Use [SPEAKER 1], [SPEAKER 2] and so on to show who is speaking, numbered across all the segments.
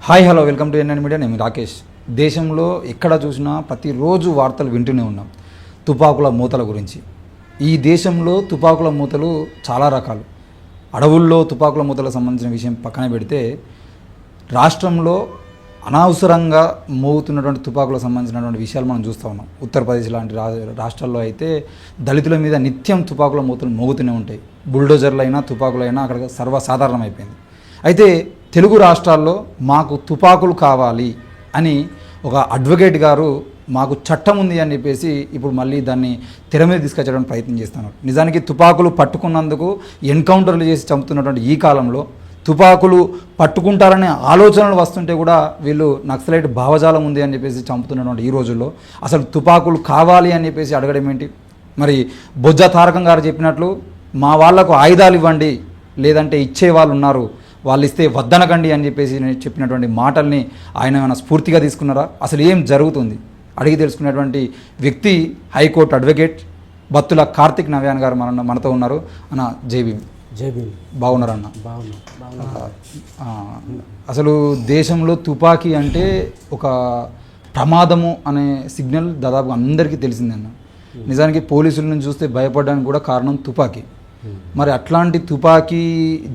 [SPEAKER 1] Hi hello welcome to NN media. నేను రాకేష్. దేశంలో ఎక్కడ చూసినా ప్రతిరోజు వార్తలు వింటూనే ఉన్నాం తుపాకుల మూతల గురించి. ఈ దేశంలో తుపాకుల మూతలు చాలా రకాలు. అడవుల్లో తుపాకుల మూతలకు సంబంధించిన విషయం పక్కన పెడితే రాష్ట్రంలో అనవసరంగా మోగుతున్నటువంటి తుపాకులకు సంబంధించినటువంటి విషయాలు మనం చూస్తూ ఉన్నాం. ఉత్తరప్రదేశ్ లాంటి రాష్ట్రాల్లో అయితే దళితుల మీద నిత్యం తుపాకుల మూతలు మోగుతూనే ఉంటాయి. బుల్డోజర్లైనా తుపాకులైనా అక్కడ సర్వసాధారణమైపోయింది. అయితే తెలుగు రాష్ట్రాల్లో మాకు తుపాకులు కావాలి అని ఒక అడ్వకేట్ గారు మాకు చట్టం ఉంది అని చెప్పేసి ఇప్పుడు మళ్ళీ దాన్ని తెర మీద తీసుకొచ్చడానికి ప్రయత్నం చేస్తున్నారు. నిజానికి తుపాకులు పట్టుకున్నందుకు ఎన్కౌంటర్లు చేసి చంపుతున్నటువంటి ఈ కాలంలో తుపాకులు పట్టుకుంటారనే ఆలోచనలు వస్తుంటే కూడా వీళ్ళు నక్సలైట్ భావజాలం ఉంది అని చెప్పేసి చంపుతున్నటువంటి ఈ రోజుల్లో అసలు తుపాకులు కావాలి అని చెప్పేసి అడగడం ఏంటి? మరి బొజ్జ తారకం గారు చెప్పినట్లు మా వాళ్లకు ఆయుధాలు ఇవ్వండి, లేదంటే ఇచ్చే వాళ్ళు ఉన్నారు, వాళ్ళు ఇస్తే వద్దనకండి అని చెప్పేసి చెప్పినటువంటి మాటల్ని ఆయన ఏమైనా స్ఫూర్తిగా తీసుకున్నారా? అసలు ఏం జరుగుతుంది అడిగి తెలుసుకున్నటువంటి వ్యక్తి హైకోర్టు అడ్వకేట్ బత్తుల కార్తిక్ నవ్యాన్ గారు మనతో ఉన్నారు. అన్న జై భీమ్. బాగున్నారు అన్న? అసలు దేశంలో తుపాకీ అంటే ఒక ప్రమాదము అనే సిగ్నల్ దాదాపు అందరికీ తెలిసిందన్న. నిజానికి పోలీసుల నుంచి చూస్తే భయపడడానికి కూడా కారణం తుపాకీ. మరి అట్లాంటి తుపాకీ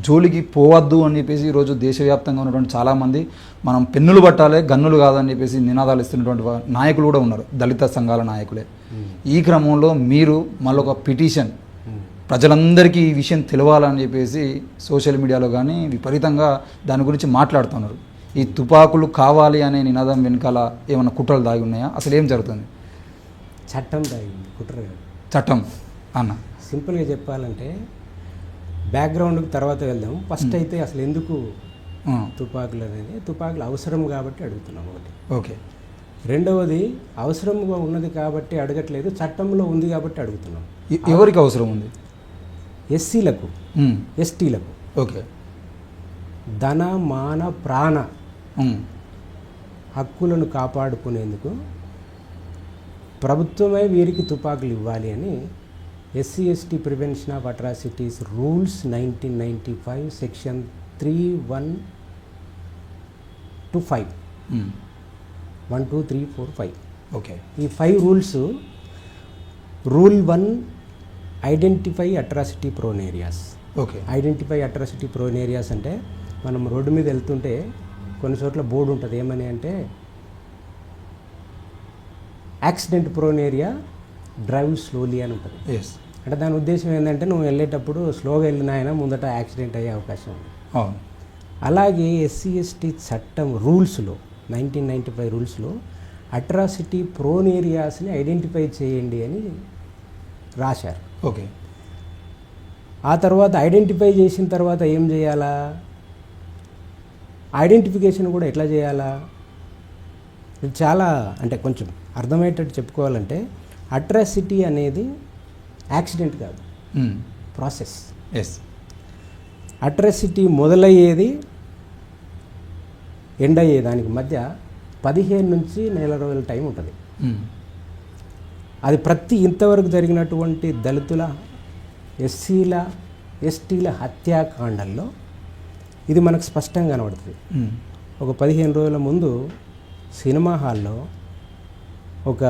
[SPEAKER 1] జోలికి పోవద్దు అని చెప్పేసి ఈరోజు దేశవ్యాప్తంగా ఉన్నటువంటి చాలామంది మనం పెన్నులు పట్టాలి, గన్నులు కాదని చెప్పేసి నినాదాలు ఇస్తున్నటువంటి నాయకులు కూడా ఉన్నారు, దళిత సంఘాల నాయకులే. ఈ క్రమంలో మీరు మళ్ళొక పిటిషన్ ప్రజలందరికీ ఈ విషయం తెలవాలని చెప్పేసి సోషల్ మీడియాలో కానీ విపరీతంగా దాని గురించి మాట్లాడుతున్నారు. ఈ తుపాకులు కావాలి అనే నినాదం వెనకాల ఏమైనా కుట్రలు దాగి ఉన్నాయా? అసలు ఏం జరుగుతుంది?
[SPEAKER 2] చట్టం దాగింది, కుట్ర కాదు.
[SPEAKER 1] చట్టం అన్న
[SPEAKER 2] సింపుల్గా చెప్పాలంటే బ్యాక్గ్రౌండ్కి తర్వాత వెళ్దాం. ఫస్ట్ అయితే అసలు ఎందుకు తుపాకులు అనేది, తుపాకులు అవసరం కాబట్టి అడుగుతున్నాం ఒకటి.
[SPEAKER 1] ఓకే.
[SPEAKER 2] రెండవది అవసరంగా ఉన్నది కాబట్టి అడగట్లేదు, చట్టంలో ఉంది కాబట్టి అడుగుతున్నాం.
[SPEAKER 1] ఎవరికి అవసరం ఉంది?
[SPEAKER 2] ఎస్సీలకు, ఎస్టీలకు.
[SPEAKER 1] ఓకే.
[SPEAKER 2] ధన మాన ప్రాణ హక్కులను కాపాడుకునేందుకు ప్రభుత్వమే వీరికి తుపాకులు ఇవ్వాలి అని SC ST prevention of atrocities rules 1995 section 3(1) to 5 1 2 3 4 5.
[SPEAKER 1] Okay.
[SPEAKER 2] ఈ 5 rules. Rule 1 identify atrocity prone areas.
[SPEAKER 1] Okay.
[SPEAKER 2] Identify atrocity prone areas అంటే మనం రోడ్డు మీద వెళ్తుంటే కొన్ని చోట్ల బోర్డు ఉంటుంది, ఏమని అంటే accident prone area, drive slowly అని ఉంటుంది.
[SPEAKER 1] ఎస్.
[SPEAKER 2] అంటే దాని ఉద్దేశం ఏంటంటే నువ్వు వెళ్ళేటప్పుడు స్లోగా వెళ్ళిన ఆయన ముందట యాక్సిడెంట్ అయ్యే అవకాశం ఉంది.
[SPEAKER 1] అవును.
[SPEAKER 2] అలాగే ఎస్సీ ఎస్టీ చట్టం రూల్స్లో 1995 రూల్స్లో అట్రాసిటీ ప్రోన్ ఏరియాస్ని ఐడెంటిఫై చేయండి అని రాశారు.
[SPEAKER 1] ఓకే.
[SPEAKER 2] ఆ తర్వాత ఐడెంటిఫై చేసిన తర్వాత ఏం చేయాలా, ఐడెంటిఫికేషన్ కూడా ఎట్లా చేయాలా, ఇది చాలా అంటే కొంచెం అర్థమయ్యేటట్టు చెప్పుకోవాలంటే అట్రాసిటీ అనేది యాక్సిడెంట్ కాదు, ప్రాసెస్.
[SPEAKER 1] ఎస్.
[SPEAKER 2] అట్రాసిటీ మొదలయ్యేది ఎండ్ అయ్యే దానికి మధ్య 15 నుంచి నెల రోజుల టైం ఉంటుంది. అది ప్రతి ఇంతవరకు జరిగినటువంటి దళితుల, ఎస్సీల, ఎస్టీల హత్యాకాండల్లో ఇది మనకు స్పష్టంగా కనబడుతుంది. ఒక 15 రోజుల ముందు సినిమా హాల్లో ఒక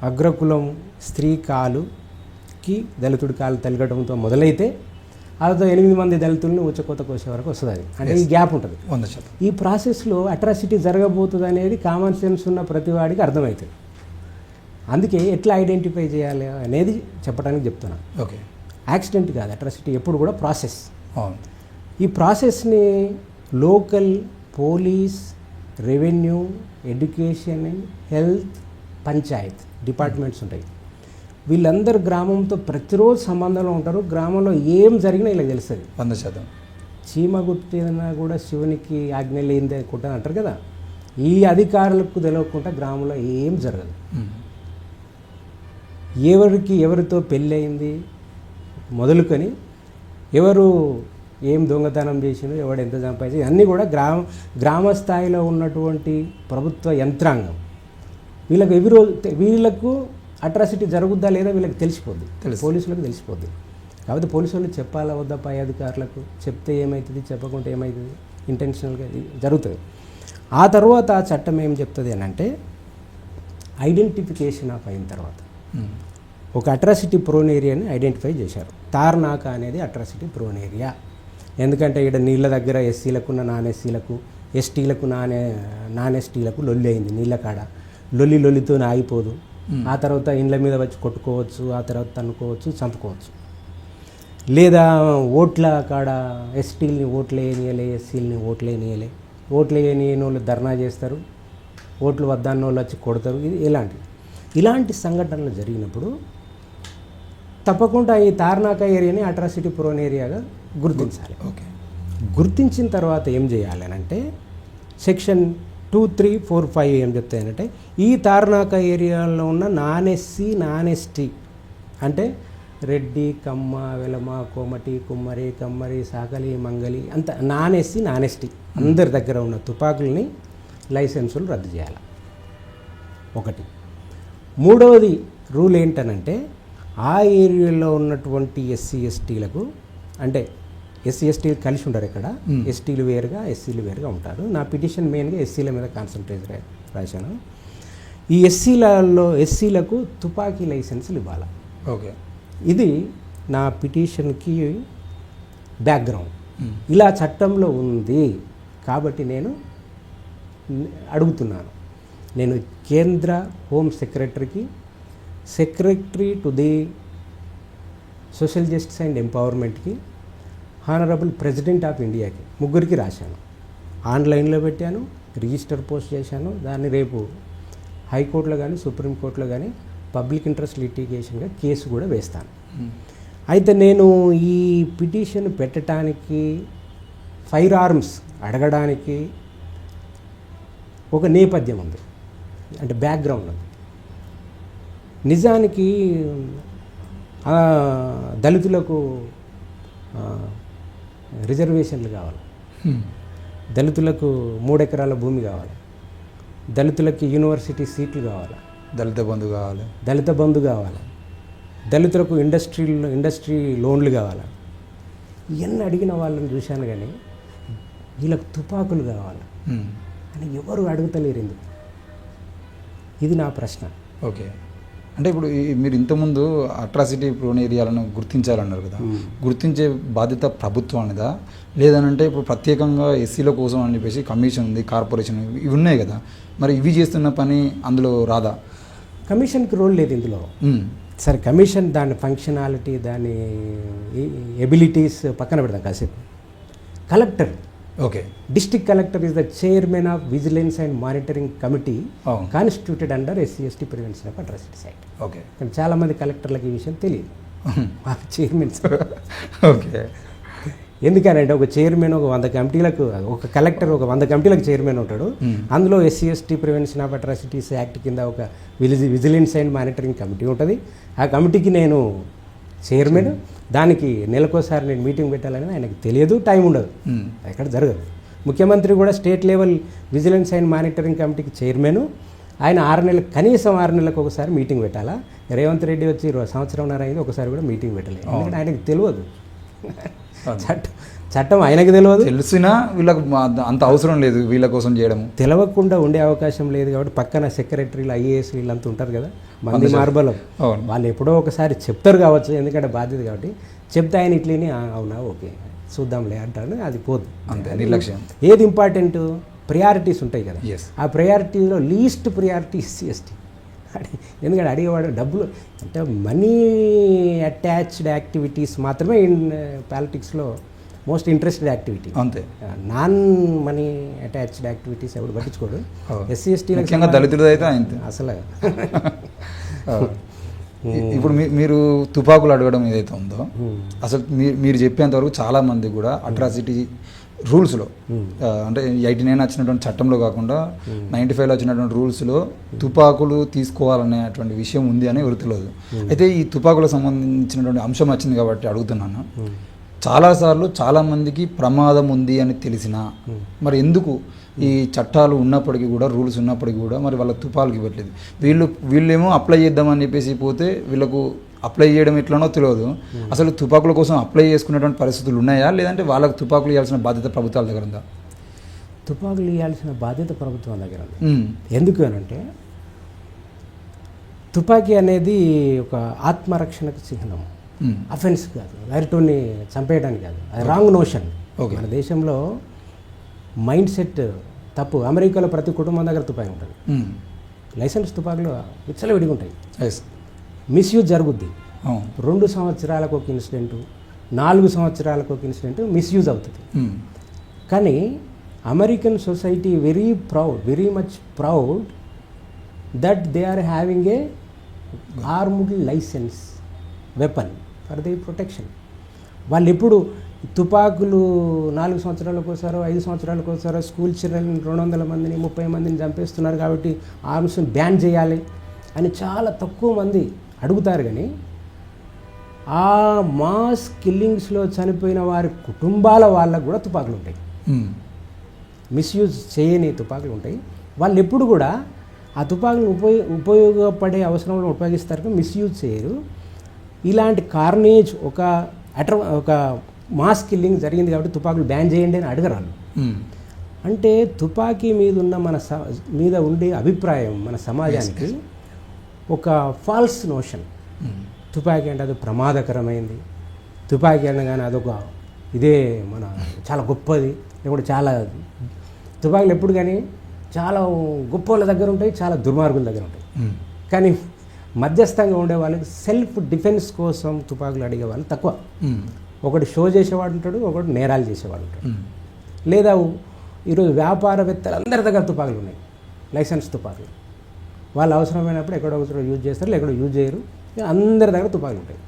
[SPEAKER 2] అగ్రకులం స్త్రీ కాలుకి దళితుడి కాలు తలగడంతో మొదలైతే అదో 8 మంది దళితులను ఉచ్చకోత కోసే వరకు వస్తుంది. అది అంటే ఈ గ్యాప్ ఉంటుంది. ఈ ప్రాసెస్లో అట్రాసిటీ జరగబోతుంది అనేది కామన్ సెన్స్ ఉన్న ప్రతివాడికి అర్థమవుతుంది. అందుకే ఎట్లా ఐడెంటిఫై చేయాలి అనేది చెప్పడానికి చెప్తున్నాను.
[SPEAKER 1] ఓకే.
[SPEAKER 2] యాక్సిడెంట్ కాదు అట్రాసిటీ, ఎప్పుడు కూడా ప్రాసెస్. ఈ ప్రాసెస్ని local police, revenue, education, health, Panchayat departments ఉంటాయి. వీళ్ళందరూ గ్రామంతో ప్రతిరోజు సంబంధంలో ఉంటారు. గ్రామంలో ఏం జరిగినా ఇలా తెలుస్తుంది.
[SPEAKER 1] 100%.
[SPEAKER 2] చీమ గుట్టినా కూడా శివునికి ఆజ్ఞ లేనిదే అనుకుంటా అంటారు కదా. ఈ అధికారులకు తెలియకుండా గ్రామంలో ఏం జరగదు. ఎవరితో పెళ్ళి అయింది మొదలుకొని ఎవరు ఏం దొంగతనం చేసిందో, ఎవడు ఎంత సంపాదించి, అన్నీ కూడా గ్రామ స్థాయిలో ఉన్నటువంటి ప్రభుత్వ యంత్రాంగం వీళ్ళకు అట్రాసిటీ జరుగుద్దా లేదా వీళ్ళకి తెలిసిపోద్ది, పోలీసులకు తెలిసిపోద్ది. కాబట్టి పోలీసు వాళ్ళు చెప్పాలా వద్దా పై అధికారులకు? చెప్తే ఏమవుతుంది, చెప్పకుంటే ఏమవుతుంది? ఇంటెన్షనల్గా జరుగుతుంది. ఆ తర్వాత ఆ చట్టం ఏం చెప్తుంది అని అంటే ఐడెంటిఫికేషన్ ఆఫ్ అయిన తర్వాత ఒక అట్రాసిటీ ప్రోన్ ఏరియాని ఐడెంటిఫై చేశారు. తార్నాక అనేది అట్రాసిటీ ప్రోన్ ఏరియా. ఎందుకంటే ఇక్కడ నీళ్ళ దగ్గర ఎస్సీలకు నాన్ ఎస్సీలకు, ఎస్టీలకు నాన్ ఎస్టీలకు లొల్లి అయింది. నీళ్ళ కాడ లొల్లితో ఆగిపోదు. ఆ తర్వాత ఇండ్ల మీద వచ్చి కొట్టుకోవచ్చు, ఆ తర్వాత తన్నుకోవచ్చు, చంపుకోవచ్చు. లేదా ఓట్ల కాడ ఎస్టీలని ఓట్లు వేయనియలే, ఎస్సీలని ఓట్లు వేయనియలే, ఓట్లు వేయని వాళ్ళు ధర్నా చేస్తారు, ఓట్లు వద్దన్న వాళ్ళు వచ్చి కొడతారు. ఇది ఇలాంటి సంఘటనలు జరిగినప్పుడు తప్పకుండా ఈ తార్నాక ఏరియాని అట్రాసిటీ ప్రోన్ ఏరియాగా గుర్తించాలి.
[SPEAKER 1] ఓకే,
[SPEAKER 2] గుర్తించిన తర్వాత ఏం చేయాలి అని అంటే సెక్షన్ 2, 3, 4, 5 ఏం చెప్తాయంటే ఈ తార్నాక ఏరియాలో ఉన్న నాన్ ఎస్సీ నాన్ ఎస్టీ అంటే రెడ్డి, కమ్మ, వెలమ, కోమటి, కుమ్మరి, కమ్మరి, సాకలి, మంగలి అంత నాన్ ఎస్సీ నాన్ ఎస్టీ అందరి దగ్గర ఉన్న తుపాకుల్ని లైసెన్సులు రద్దు చేయాలి. ఒకటి. మూడవది రూల్ ఏంటనంటే ఆ ఏరియాలో ఉన్నటువంటి ఎస్సీ ఎస్టీలకు అంటే ఎస్సీ ఎస్టీలు కలిసి ఉండరు. ఇక్కడ ఎస్టీలు వేరుగా ఎస్సీలు వేరుగా ఉంటారు. నా పిటిషన్ మెయిన్గా ఎస్సీల మీద కాన్సన్ట్రేట్ రాశాను. ఈ ఎస్సీలకు తుపాకీ లైసెన్సులు ఇవ్వాలి.
[SPEAKER 1] ఓకే,
[SPEAKER 2] ఇది నా పిటిషన్కి బ్యాక్గ్రౌండ్. ఇలా చట్టంలో ఉంది కాబట్టి నేను అడుగుతున్నాను. నేను కేంద్ర home secretary to the social justice and ఎంపవర్మెంట్కి, హానరబుల్ ప్రెసిడెంట్ ఆఫ్ ఇండియాకి ముగ్గురికి రాశాను. ఆన్లైన్లో పెట్టాను, రిజిస్టర్ పోస్ట్ చేశాను. దాన్ని రేపు హైకోర్టులో కానీ సుప్రీంకోర్టులో కానీ పబ్లిక్ ఇంట్రెస్ట్ లిటిగేషన్గా కేసు కూడా వేస్తాను. అయితే నేను ఈ పిటిషన్ పెట్టడానికి, ఫైర్ ఆర్మ్స్ అడగడానికి ఒక నేపథ్యం ఉంది, అంటే బ్యాక్గ్రౌండ్ ఉంది. నిజానికి దళితులకు రిజర్వేషన్లు కావాలి, దళితులకు 3 ఎకరాల భూమి కావాలి, దళితులకి యూనివర్సిటీ సీట్లు కావాలి,
[SPEAKER 1] దళిత బంధు కావాలి,
[SPEAKER 2] దళితులకు ఇండస్ట్రీ లోన్లు కావాలి. ఇవన్నీ అడిగిన వాళ్ళని చూశాను కానీ వీళ్ళకు తుపాకులు కావాలి అని ఎవరు అడుగుతలేరు ఎందుకు? ఇది నా ప్రశ్న.
[SPEAKER 1] ఓకే, అంటే ఇప్పుడు మీరు ఇంతకుముందు అట్రాసిటీ ప్రోన్ ఏరియాలను గుర్తించాలన్నారు కదా, గుర్తించే బాధ్యత ప్రభుత్వం అనేదా, లేదనంటే ఇప్పుడు ప్రత్యేకంగా ఎస్సీల కోసం అని చెప్పేసి కమిషన్ ఉంది, కార్పొరేషన్ ఇవి ఉన్నాయి కదా, మరి ఇవి చేస్తున్న పని అందులో రాదా?
[SPEAKER 2] కమిషన్కి రోల్ లేదు ఇందులో. సరే, కమిషన్ దాని ఫంక్షనాలిటీ, దాని ఎబిలిటీస్ పక్కన పెడదాం కాసేపు. Collector,
[SPEAKER 1] okay,
[SPEAKER 2] district collector is the chairman of vigilance and monitoring committee constituted under SC/ST prevention of atrocities act.
[SPEAKER 1] Okay,
[SPEAKER 2] కానీ చాలామంది కలెక్టర్లకు ఈ విషయం తెలియదు. చైర్మన్స్
[SPEAKER 1] ఓకే,
[SPEAKER 2] ఎందుకనంటే ఒక చైర్మన్ ఒక 100 కమిటీలకు, ఒక కలెక్టర్ ఒక 100 కమిటీలకు చైర్మన్ ఉంటాడు. అందులో SC/ST prevention of atrocities act కింద ఒక విజిలెన్స్ అండ్ మానిటరింగ్ కమిటీ ఉంటుంది. ఆ కమిటీకి నేను చైర్మన్. దానికి నెలకోసారి నేను మీటింగ్ పెట్టాలని ఆయనకు తెలియదు, టైం ఉండదు, ఎక్కడ జరగదు. ముఖ్యమంత్రి కూడా state level vigilance and monitoring కమిటీకి చైర్మన్. ఆయన కనీసం 6 నెలలకు ఒకసారి మీటింగ్ పెట్టాలా. రేవంత్ రెడ్డి వచ్చి 1.5 సంవత్సరం అయింది, ఒకసారి కూడా మీటింగ్ పెట్టలేదు. ఎందుకంటే ఆయనకు తెలియదు, చట్టం ఆయనకు తెలియదు.
[SPEAKER 1] తెలిసినా వీళ్ళకు అంత అవసరం లేదు వీళ్ళ కోసం చేయడం.
[SPEAKER 2] తెలవకుండా ఉండే అవకాశం లేదు కాబట్టి పక్కన సెక్రటరీలు, IAS వీళ్ళంతా ఉంటారు కదా, మంది మార్బలం, వాళ్ళు ఎప్పుడో ఒకసారి చెప్తారు కావచ్చు, ఎందుకంటే బాధ్యత కాబట్టి. చెప్తే ఆయన ఇట్లేని అవునా ఓకే చూద్దాంలే అంటాను, అది పోదు,
[SPEAKER 1] అంతే నిర్లక్ష్యం.
[SPEAKER 2] ఏది ఇంపార్టెంట్, ప్రయారిటీస్ ఉంటాయి కదా, ఆ ప్రయారిటీలో లీస్ట్ ప్రయారిటీ SC/ST. ఎందుకంటే అడిగేవాడు డబ్బులు అంటే మనీ అటాచ్డ్ యాక్టివిటీస్ మాత్రమే పాలిటిక్స్లో మోస్ట్ ఇంట్రెస్టెడ్ యాక్టివిటీ.
[SPEAKER 1] అంతే,
[SPEAKER 2] నాన్ మనీ అటాచ్డ్ యాక్టివిటీస్ ఎవరు పట్టించుకోడు. SC/ST
[SPEAKER 1] దళితులు అయితే
[SPEAKER 2] అసలు.
[SPEAKER 1] ఇప్పుడు మీరు తుపాకులు అడగడం ఏదైతే ఉందో, అసలు మీరు చెప్పేంతవరకు చాలామంది కూడా అట్రాసిటీ రూల్స్లో అంటే 89 వచ్చినటువంటి చట్టంలో కాకుండా 95లో వచ్చినటువంటి రూల్స్లో తుపాకులు తీసుకోవాలనేటువంటి విషయం ఉంది అని ఎవరు తెలియదు. అయితే ఈ తుపాకులకు సంబంధించినటువంటి అంశం వచ్చింది కాబట్టి అడుగుతున్నాను. చాలాసార్లు చాలామందికి ప్రమాదం ఉంది అని తెలిసినా మరి ఎందుకు ఈ చట్టాలు ఉన్నప్పటికీ కూడా, రూల్స్ ఉన్నప్పటికీ కూడా మరి వాళ్ళ తుపాకులకి ఇవ్వట్లేదు? వీళ్ళేమో అప్లై చేద్దామని చెప్పేసి పోతే వీళ్ళకు అప్లై చేయడం ఎట్లనో తెలియదు. అసలు తుపాకుల కోసం అప్లై చేసుకునేటువంటి పరిస్థితులు ఉన్నాయా, లేదంటే వాళ్ళకు తుపాకులు ఇవ్వాల్సిన బాధ్యత ప్రభుత్వాల దగ్గర ఉందా?
[SPEAKER 2] తుపాకులు ఇవ్వాల్సిన బాధ్యత ప్రభుత్వం దగ్గర ఉంది. ఎందుకు అనంటే తుపాకీ అనేది ఒక ఆత్మరక్షణకు చిహ్నం, అఫెన్స్ కాదు, వేరేటోని చంపేయడానికి కాదు, అది రాంగ్ నోషన్. మన దేశంలో మైండ్ సెట్ తప్పు. అమెరికాలో ప్రతి కుటుంబం దగ్గర తుపాకీ ఉంటుంది. లైసెన్స్ తుపాకులు విచ్చలవిడిగా ఉంటాయి. మిస్యూజ్ జరుగుద్ది. 2 సంవత్సరాలకు ఒక ఇన్సిడెంటు, 4 సంవత్సరాలకు ఒక ఇన్సిడెంట్ మిస్యూజ్ అవుతుంది. కానీ American society very much proud that they are having a armed licence weapon for the protection. వాళ్ళు ఎప్పుడు తుపాకులు 4 సంవత్సరాలకు ఒకసారో 5 సంవత్సరాలకు ఒకసారో స్కూల్ చిల్డ్రన్ 200 మందిని 30 మందిని చంపేస్తున్నారు కాబట్టి ఆర్మ్స్ని బ్యాన్ చేయాలి అని చాలా తక్కువ మంది అడుగుతారు. కానీ ఆ మాస్ కిల్లింగ్స్లో చనిపోయిన వారి కుటుంబాల వాళ్ళకు కూడా తుపాకులు ఉంటాయి, మిస్యూజ్ చేయని తుపాకులు ఉంటాయి. వాళ్ళు ఎప్పుడు కూడా ఆ తుపాకులను ఉపయోగపడే అవసరంలో ఉపయోగిస్తారు, మిస్యూజ్ చేయరు. ఇలాంటి కార్నేజ్ ఒక మాస్ కిల్లింగ్ జరిగింది కాబట్టి తుపాకులు బ్యాన్ చేయండి అని అడగరాను. అంటే తుపాకీ మీద ఉన్న మీద ఉండే అభిప్రాయం మన సమాజానికి ఒక ఫాల్స్ నోషన్. తుపాకీ అంటే అది ప్రమాదకరమైంది, తుపాకీ అనగానే అదొక మన చాలా గొప్పది, లేకుంటే చాలా తుపాకులు ఎప్పుడు కానీ చాలా గొప్ప వాళ్ళ దగ్గర ఉంటాయి, చాలా దుర్మార్గుల దగ్గర ఉంటాయి. కానీ మధ్యస్థంగా ఉండే వాళ్ళకి సెల్ఫ్ డిఫెన్స్ కోసం తుపాకులు అడిగే వాళ్ళు తక్కువ. ఒకటి షో చేసేవాడు ఉంటాడు, ఒకటి నేరాలు చేసేవాడు ఉంటాడు. లేదా ఈరోజు వ్యాపారవేత్తలు అందరి దగ్గర తుపాకులు ఉన్నాయి, లైసెన్స్ తుపాకులు. వాళ్ళు అవసరమైనప్పుడు ఎక్కడో ఒకసారి యూజ్ చేస్తారు, ఎక్కడో యూజ్ చేయరు. అందరి దగ్గర తుపాకులు ఉంటాయి.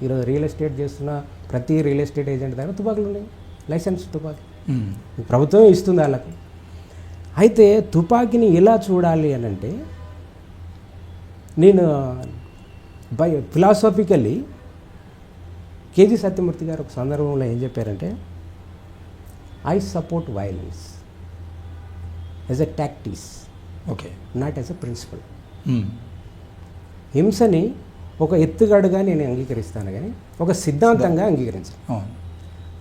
[SPEAKER 2] ఈరోజు రియల్ ఎస్టేట్ చేస్తున్న ప్రతి రియల్ ఎస్టేట్ ఏజెంట్ దగ్గర తుపాకులు ఉన్నాయి, లైసెన్స్ తుపాకీ. ప్రభుత్వం ఇస్తుంది వాళ్ళకు. అయితే తుపాకీని ఎలా చూడాలి అని అంటే, నేను ఫిలాసఫికల్లీ కేజీ సత్యమూర్తి గారు ఒక సందర్భంలో ఏం చెప్పారంటే, I support violence as a tactics, not as a principle. హింసని ఒక ఎత్తుగడగా నేను అంగీకరిస్తాను, కానీ ఒక సిద్ధాంతంగా అంగీకరించాను.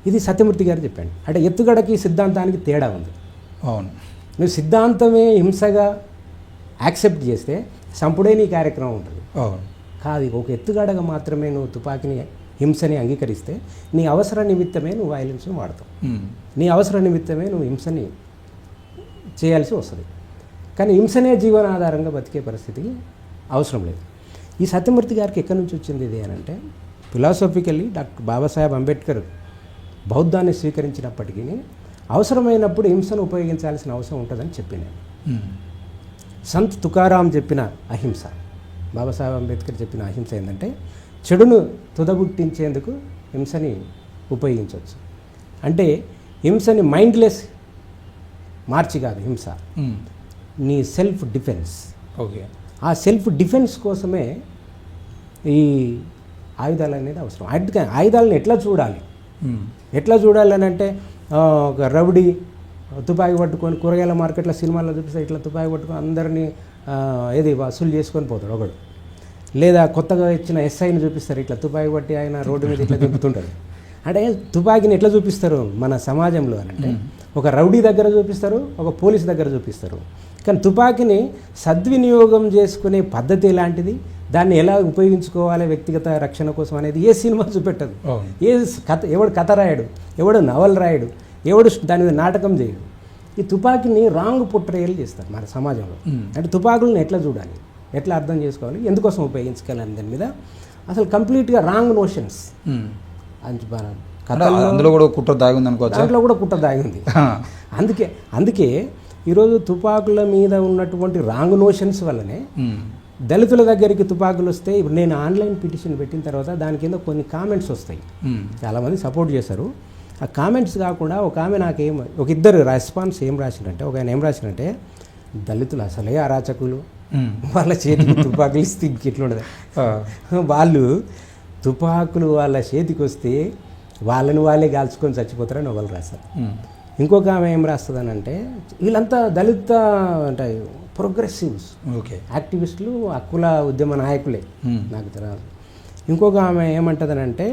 [SPEAKER 2] ఇది సత్యమూర్తి గారు చెప్పాడు. అంటే ఎత్తుగడకి సిద్ధాంతానికి తేడా ఉంది. నువ్వు సిద్ధాంతమే హింసగా యాక్సెప్ట్ చేస్తే సంపుడే నీ కార్యక్రమం ఉంటుంది. కాదు, ఒక ఎత్తుగడగా మాత్రమే నువ్వు తుపాకీని హింసని అంగీకరిస్తే నీ అవసర నిమిత్తమే నువ్వు వైలెన్స్ని వాడతావు, నీ అవసర నిమిత్తమే నువ్వు హింసని చేయాల్సి వస్తుంది. కానీ హింసనే జీవనాధారంగా బతికే పరిస్థితికి అవసరం లేదు. ఈ సత్యమూర్తి గారికి ఎక్కడి నుంచి వచ్చింది ఇది అని అంటే, ఫిలాసఫికల్లీ డాక్టర్ బాబాసాహెబ్ అంబేద్కర్ బౌద్ధాన్ని స్వీకరించినప్పటికీ అవసరమైనప్పుడు హింసను ఉపయోగించాల్సిన అవసరం ఉంటుందని చెప్పిన సంత్ తుకారాం చెప్పిన అహింస, బాబాసాహెబ్ అంబేద్కర్ చెప్పిన అహింస ఏంటంటే, చెడును తుదబుట్టించేందుకు హింసని ఉపయోగించవచ్చు. అంటే హింసని మైండ్లెస్ మార్చి కాదు హింస, నీ సెల్ఫ్ డిఫెన్స్. ఆ సెల్ఫ్ డిఫెన్స్ కోసమే ఈ ఆయుధాలు అనేది అవసరం. ఆయుధాలను ఎట్లా చూడాలి, ఎట్లా చూడాలని అంటే, ఒక రౌడీ తుపాకీ పట్టుకొని కూరగాయల మార్కెట్లో సినిమాల్లో చూపిస్తే ఇట్లా తుపాకీ పట్టుకొని అందరినీ వసూలు చేసుకొని పోతాడు ఒకడు. లేదా కొత్తగా ఇచ్చిన ఎస్ఐని చూపిస్తారు, ఇట్లా తుపాకీ పట్టి ఆయన రోడ్డు మీద ఇట్లా తిప్పుతుంటాడు. అంటే తుపాకీని ఎట్లా చూపిస్తారు మన సమాజంలో అని అంటే, ఒక రౌడీ దగ్గర చూపిస్తారు, ఒక పోలీస్ దగ్గర చూపిస్తారు. కానీ తుపాకీని సద్వినియోగం చేసుకునే పద్ధతి ఎలాంటిది, దాన్ని ఎలా ఉపయోగించుకోవాలి వ్యక్తిగత రక్షణ కోసం అనేది ఏ సినిమా చూపెట్టదు. ఎవడు కథ రాయడు, ఎవడు నవల్ రాయడు, ఎవడు దాని మీద నాటకం చేయడు. ఈ తుపాకీని రాంగ్ పొట్రేయల్ చేస్తారు మన సమాజంలో. అంటే తుపాకులను ఎట్లా చూడాలి, ఎట్లా అర్థం చేసుకోవాలి, ఎందుకోసం ఉపయోగించుకోవాలని దాని మీద అసలు కంప్లీట్గా రాంగ్ నోషన్స్.
[SPEAKER 1] అందులో కూడా కుట్ర దాగి ఉంది అనుకోవచ్చు,
[SPEAKER 2] దాంట్లో కూడా కుట్ర దాగి ఉంది. అందుకే ఈరోజు తుపాకుల మీద ఉన్నటువంటి రాంగ్ నోషన్స్ వల్లనే దళితుల దగ్గరికి తుపాకులు వస్తే, ఇప్పుడు నేను ఆన్లైన్ పిటిషన్ పెట్టిన తర్వాత దాని కింద కొన్ని కామెంట్స్ వస్తాయి, చాలామంది సపోర్ట్ చేశారు. ఆ కామెంట్స్ కాకుండా ఒక ఆమె ఒక ఇద్దరు రెస్పాన్స్ ఏం రాసిందంటే, ఒక ఆయన ఏం రాసిందంటే, దళితులు అసలే అరాచకులు, వాళ్ళ చేతికి తుపాకులు ఇస్తే ఇంకెట్లుండదు, వాళ్ళు తుపాకులు వాళ్ళ చేతికి వస్తే వాళ్ళే కాల్చుకొని చచ్చిపోతారని ఒకళ్ళు రాస్తారు. ఇంకొక ఆమె ఏం రాస్తుందని అంటే, వీళ్ళంతా దళిత అంటే ప్రోగ్రెసివ్స్, యాక్టివిస్టులు, హక్కుల ఉద్యమ నాయకులే, నాకు తెలియదు. ఇంకొక ఆమె ఏమంటుందనంటే,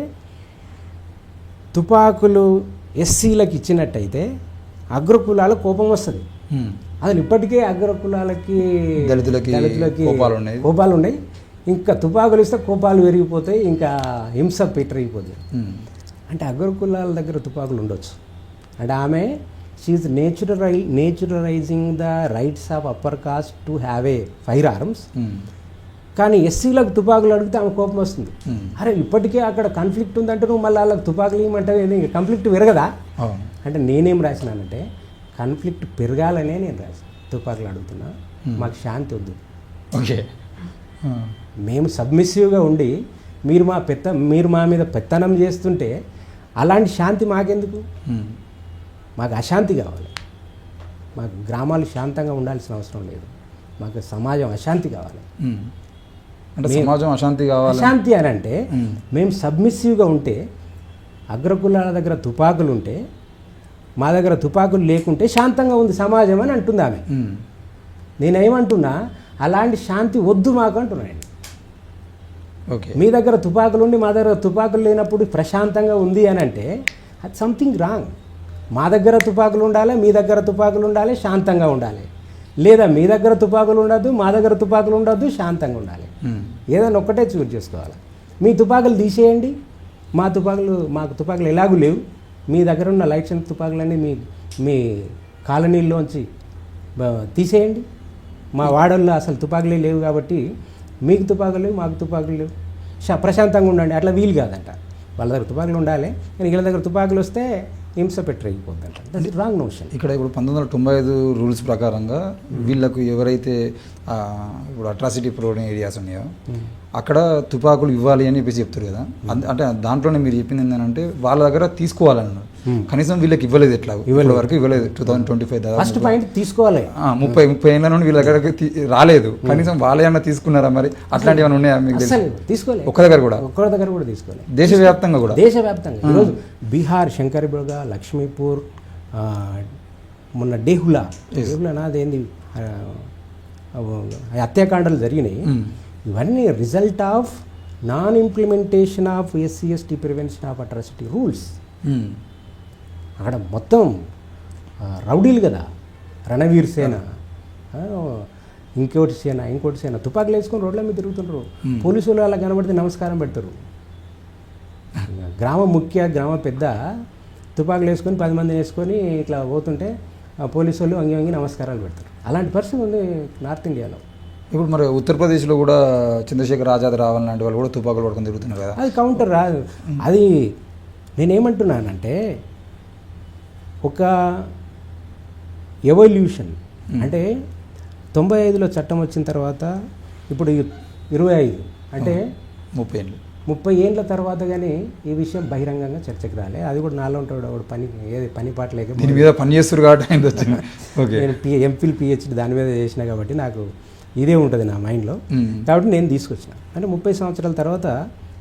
[SPEAKER 2] తుపాకులు ఎస్సీలకు ఇచ్చినట్టయితే అగ్రకులాల కోపం వస్తుంది. అసలు ఇప్పటికే అగ్రకులాలకి
[SPEAKER 1] దళితులకి
[SPEAKER 2] కోపాలు ఉన్నాయి. ఇంకా తుపాకులు ఇస్తే కోపాలు పెరిగిపోతాయి, ఇంకా హింస పెట్టరిగిపోతుంది. అంటే అగ్రకులాల దగ్గర తుపాకులు ఉండొచ్చు. అంటే ఆమె she naturalising the rights of upper caste to have a firearms. కానీ ఎస్సీలకు తుపాకులు అడిగితే ఆమె కోపం వస్తుంది. అరే ఇప్పటికే అక్కడ కాన్ఫ్లిక్ట్ ఉందంటే నువ్వు మళ్ళీ వాళ్ళకి తుపాకులు ఇవ్వమంటే కాన్ఫ్లిక్ట్ పెరగదా? అంటే నేనేం రాసినానంటే కాన్ఫ్లిక్ట్ పెరగాలనే నేను రాసాను. తుపాకులు అడుగుతున్నా, మాకు శాంతి వద్దు.
[SPEAKER 1] ఓకే,
[SPEAKER 2] మేము సబ్మిసివ్గా ఉండి మీరు మా మీద పెత్తనం చేస్తుంటే అలాంటి శాంతి మాకెందుకు? మాకు అశాంతి కావాలి. మాకు గ్రామాలు శాంతంగా ఉండాల్సిన అవసరం లేదు. మాకు సమాజం అశాంతి కావాలి.
[SPEAKER 1] అంటే సమాజం అశాంతి కావాలి.
[SPEAKER 2] అశాంతి అని అంటే మేము సబ్మిసివ్గా ఉంటే, అగ్రకులాల దగ్గర తుపాకులు ఉంటే, మా దగ్గర తుపాకులు లేకుంటే శాంతంగా ఉంది సమాజం అని అంటుంది ఆమె. నేనేమంటున్నా, అలాంటి శాంతి వద్దు మాకు అంటున్నాను.
[SPEAKER 1] ఓకే,
[SPEAKER 2] మీ దగ్గర తుపాకులు ఉండి మా దగ్గర తుపాకులు లేనప్పుడు ప్రశాంతంగా ఉంది అని అంటే అది సంథింగ్ రాంగ్. మా దగ్గర తుపాకులు ఉండాలి, మీ దగ్గర తుపాకులు ఉండాలి, శాంతంగా ఉండాలి. లేదా మీ దగ్గర తుపాకులు ఉండద్దు, మా దగ్గర తుపాకులు ఉండద్దు, శాంతంగా ఉండాలి. ఏదైనా ఒక్కటే చూస్ చేసుకోవాలి. మీ తుపాకులు తీసేయండి, మాకు తుపాకులు ఎలాగూ లేవు. మీ దగ్గర ఉన్న లైట్స్ తుపాకులన్నీ మీ కాలనీల్లోంచి తీసేయండి. మా వాడల్లో అసలు తుపాకులే లేవు కాబట్టి మీకు తుపాకులు లేవు, మాకు తుపాకులు లేవు, ప్రశాంతంగా ఉండండి. అట్లా వీలు కాదంట. వాళ్ళ దగ్గర తుపాకులు ఉండాలి, కానీ వీళ్ళ దగ్గర తుపాకులు వస్తే హింస పెట్టరైపోద్దంట. That is wrong notion.
[SPEAKER 1] ఇక్కడ ఇప్పుడు 1995 రూల్స్ ప్రకారంగా వీళ్ళకు ఎవరైతే ఇప్పుడు అట్రాసిటీ ప్రోన్ ఏరియాస్ ఉన్నాయో అక్కడ తుపాకులు ఇవ్వాలి అని చెప్పేసి చెప్తారు కదా. అంటే దాంట్లోనే మీరు చెప్పింది ఏంటంటే వాళ్ళ దగ్గర తీసుకోవాలన్నారు. కనీసం వీళ్ళకి ఇవ్వలేదు, ఎట్లా ఇవ్వలేదు వరకు ఇవ్వలేదు. 2025
[SPEAKER 2] ఫస్ట్ పాయింట్ తీసుకోవాలి.
[SPEAKER 1] 30 ఏళ్ళ నుండి వీళ్ళ దగ్గరకి రాలేదు. కనీసం వాళ్ళే అన్న తీసుకున్నారా? మరి అట్లాంటివి ఏమైనా ఉన్నాయా మీకు?
[SPEAKER 2] తీసుకోలేదు.
[SPEAKER 1] ఒక్క దగ్గర కూడా
[SPEAKER 2] తీసుకోలేదు.
[SPEAKER 1] దేశవ్యాప్తంగా
[SPEAKER 2] ఈరోజు బీహార్, శంకర్బుర్గా, లక్ష్మీపూర్, మొన్న డేహులా నాదేంది హత్యాకాండలు జరిగినాయి. ఇవన్నీ result of non implementation of SC/ST prevention of atrocity rules. అక్కడ మొత్తం రౌడీలు కదా, రణవీర్ సేన, ఇంకోటి సేన తుపాకులు వేసుకొని రోడ్ల మీద తిరుగుతుంటారు. పోలీసులు అలా కనబడితే నమస్కారం పెడతారు. గ్రామ పెద్ద తుపాకులు వేసుకొని 10 మందిని వేసుకొని ఇట్లా పోతుంటే పోలీసు వాళ్ళు వంగి నమస్కారాలు పెడతారు. అలాంటి పరిస్థితి ఉంది నార్త్ ఇండియాలో.
[SPEAKER 1] ఇప్పుడు మరి ఉత్తరప్రదేశ్లో కూడా చంద్రశేఖర్ ఆజాద్ రావల్ లాంటి వాళ్ళు కూడా తుపాకులు పడుకొని తిరుగుతున్నారు కదా.
[SPEAKER 2] అది కౌంటర్ రాదు. అది నేనేమంటున్నానంటే ఒక ఎవల్యూషన్. అంటే 95లో చట్టం వచ్చిన తర్వాత ఇప్పుడు 25 అంటే 30 ఏళ్ళ తర్వాత కానీ ఈ విషయం బహిరంగంగా చర్చకు రాలే. అది కూడా నాలో ఉంటాడు వాడు పని పాట లేక
[SPEAKER 1] దీని మీద పని చేస్తారు కాబట్టి
[SPEAKER 2] నేను MPhil PhD దాని మీద చేసిన కాబట్టి నాకు ఇదే ఉంటుంది నా మైండ్లో. కాబట్టి నేను తీసుకొచ్చిన. అంటే 30 సంవత్సరాల తర్వాత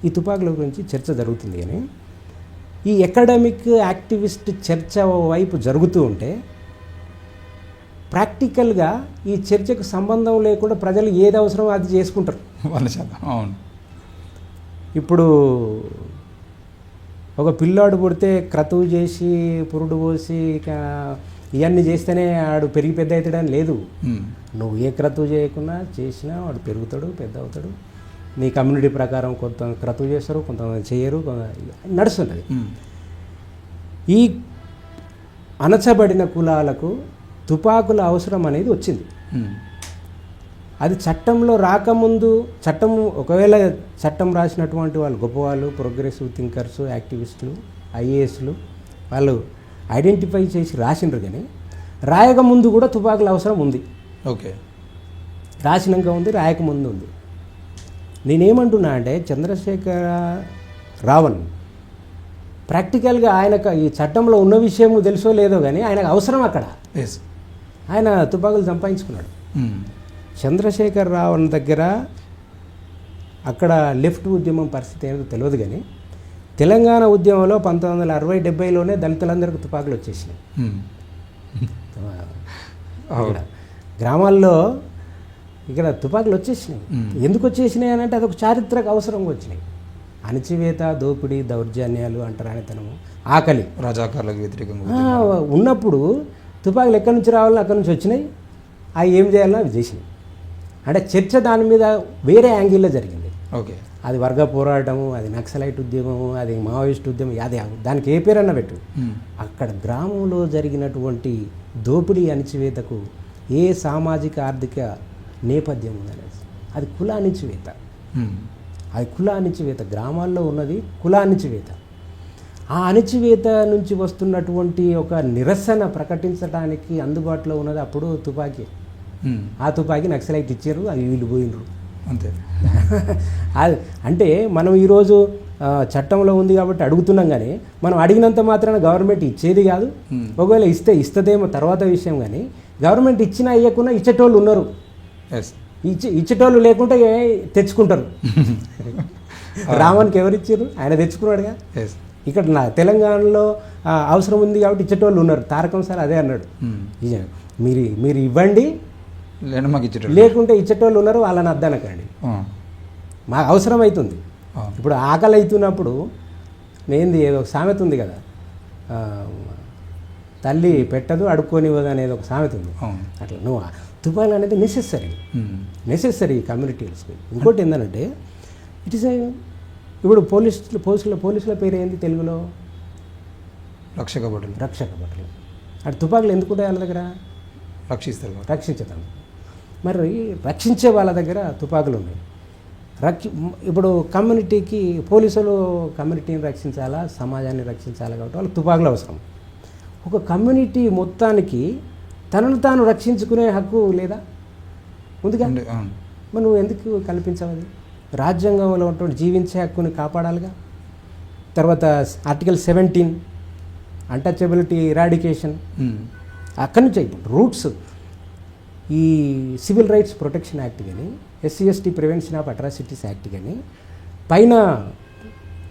[SPEAKER 2] ఈ తుపాకుల గురించి చర్చ జరుగుతుంది. కానీ ఈ అకాడమిక్ యాక్టివిస్ట్ చర్చ వైపు జరుగుతూ ఉంటే ప్రాక్టికల్గా ఈ చర్చకు సంబంధం లేకుండా ప్రజలు ఏది అవసరమో అది చేసుకుంటారు.
[SPEAKER 1] అవును.
[SPEAKER 2] ఇప్పుడు ఒక పిల్లాడు పుడితే క్రతువు చేసి పురుడు పోసి ఇవన్నీ చేస్తేనే వాడు పెరిగి పెద్ద అవుతాడని లేదు. నువ్వు ఏ క్రతువు చేయకుండా చేసినా వాడు పెరుగుతాడు, పెద్ద అవుతాడు. నీ కమ్యూనిటీ ప్రకారం కొంత క్రతువు చేస్తారు, కొంతమంది చేయరు, నడుస్తుంటుంది. ఈ అణచబడిన కులాలకు తుపాకుల అవసరం అనేది వచ్చింది. అది చట్టంలో రాకముందు ఒకవేళ చట్టం రాసినటువంటి వాళ్ళు గొప్పవాళ్ళు, ప్రోగ్రెసివ్ థింకర్స్, యాక్టివిస్టులు, IASలు వాళ్ళు ఐడెంటిఫై చేసి రాసిండ్రు. కానీ రాయకముందు కూడా తుపాకుల అవసరం ఉంది.
[SPEAKER 1] ఓకే,
[SPEAKER 2] రాసినాక ఉంది, రాయకముందు ఉంది. నేనేమంటున్నా అంటే చంద్రశేఖర రావణ్ ప్రాక్టికల్గా ఆయనకు ఈ చట్టంలో ఉన్న విషయం తెలుసో లేదో కానీ ఆయనకు అవసరం అక్కడ. ఆయన తుపాకులు సంపాదించుకున్నాడు. చంద్రశేఖర్ రావణ్ దగ్గర అక్కడ లెఫ్ట్ ఉద్యమం పరిస్థితి ఏదో తెలియదు. కానీ తెలంగాణ ఉద్యమంలో 1960-70లోనే దళితులందరికీ తుపాకులు వచ్చేసినాయి. గ్రామాల్లో ఇక్కడ తుపాకులు వచ్చేసినాయి. ఎందుకు వచ్చేసినాయి అని అంటే అదొక చారిత్రక అవసరంగా వచ్చినాయి. అణచివేత, దోపిడీ, దౌర్జన్యాలు, అంటరానితనము, ఆకలి,
[SPEAKER 1] రాజాకారులకు వ్యతిరేకంగా
[SPEAKER 2] ఉన్నప్పుడు తుపాకులు ఎక్కడి నుంచి రావాలో అక్కడి నుంచి వచ్చినాయి, అవి ఏం చేయాలో అవి చేసినాయి. అంటే చర్చ దాని మీద వేరే యాంగిల్లో జరిగింది.
[SPEAKER 1] ఓకే,
[SPEAKER 2] అది వర్గ పోరాటము, అది నక్సలైట్ ఉద్యమము, అది మావోయిస్ట్ ఉద్యమం, అది దానికి ఏ పేరన్నా పెట్టు. అక్కడ గ్రామంలో జరిగినటువంటి దోపిడీ అణిచివేతకు ఏ సామాజిక ఆర్థిక నేపథ్యం ఉందనేది, అది కుల అణిచివేత. అది కుల అణిచివేత, గ్రామాల్లో ఉన్నది కుల అణిచివేత. ఆ అణిచివేత నుంచి వస్తున్నటువంటి ఒక నిరసన ప్రకటించడానికి అందుబాటులో ఉన్నది అప్పుడు తుపాకీ. ఆ తుపాకీ నక్సలైట్ ఇచ్చారు, అది వీళ్ళు పోయినరు
[SPEAKER 1] అంతే.
[SPEAKER 2] అంటే మనం ఈరోజు చట్టంలో ఉంది కాబట్టి అడుగుతున్నాం, కానీ మనం అడిగినంత మాత్రాన గవర్నమెంట్ ఇచ్చేది కాదు. ఒకవేళ ఇస్తుందేమో తర్వాత విషయం, కానీ గవర్నమెంట్ ఇచ్చినా ఇవ్వకుండా ఇచ్చేటోళ్ళు ఉన్నారు. ఇచ్చేటోళ్ళు లేకుంటే తెచ్చుకుంటారు. రావణ్కి ఎవరు ఇచ్చారు? ఆయన తెచ్చుకున్నాడుగా. ఇక్కడ తెలంగాణలో అవసరం ఉంది కాబట్టి ఇచ్చేటోళ్ళు ఉన్నారు. తారకం సార్ అదే అన్నాడు, మీరు ఇవ్వండి లేకుంటే ఇచ్చేటోళ్ళు ఉన్నారు, వాళ్ళని అద్దనకండి, మాకు అవసరం అవుతుంది. ఇప్పుడు ఆకలి అవుతున్నప్పుడు నేంది ఏదో సామెత ఉంది కదా, తల్లి పెట్టదు అడుక్కోనివ్వదు అనేది ఒక సామెత ఉంది. అట్లా నువ్వు తుపాకులు అనేది నెసెసరీ కమ్యూనిటీస్కి. ఇంకోటి ఏంటంటే ఇట్ ఈస్ ఇప్పుడు పోలీసుల పేరు ఏంది తెలుగులో?
[SPEAKER 1] రక్షక భటులు.
[SPEAKER 2] అటు తుపాకులు ఎందుకు ఉంటాయి వాళ్ళ దగ్గర? రక్షించడం. మరి రక్షించే వాళ్ళ దగ్గర తుపాకులు ఉన్నాయి. ఇప్పుడు కమ్యూనిటీకి పోలీసులు కమ్యూనిటీని రక్షించాలా, సమాజాన్ని రక్షించాలా, కాబట్టి వాళ్ళకి తుపాకులు అవసరం. ఒక కమ్యూనిటీ మొత్తానికి తనను తాను రక్షించుకునే హక్కు లేదా? ముందుగా మరి నువ్వు ఎందుకు కల్పించవది? రాజ్యాంగంలో ఉన్నటువంటి జీవించే హక్కుని కాపాడాలిగా. తర్వాత ఆర్టికల్ 17 అన్టచబిలిటీ ఇరాడికేషన్, అక్కడి నుంచి రూట్స్. ఈ సివిల్ రైట్స్ ప్రొటెక్షన్ యాక్ట్ కానీ, SC/ST prevention of atrocities act కానీ పైన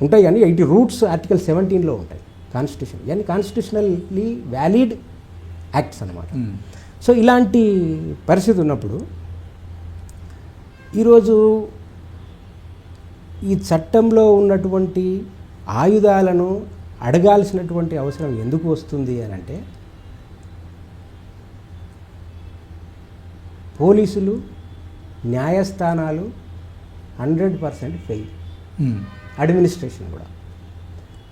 [SPEAKER 2] ఉంటాయి, కానీ 80 రూట్స్ ఆర్టికల్ 17లో ఉంటాయి కాన్స్టిట్యూషన్. ఇవన్నీ కాన్స్టిట్యూషనల్లీ వ్యాలిడ్ యాక్ట్స్ అన్నమాట. సో ఇలాంటి పరిస్థితి ఉన్నప్పుడు ఈరోజు ఈ చట్టంలో ఉన్నటువంటి ఆయుధాలను అడగాల్సినటువంటి అవసరం ఎందుకు వస్తుంది అని అంటే, పోలీసులు, న్యాయస్థానాలు 100% ఫెయిల్, అడ్మినిస్ట్రేషన్ కూడా.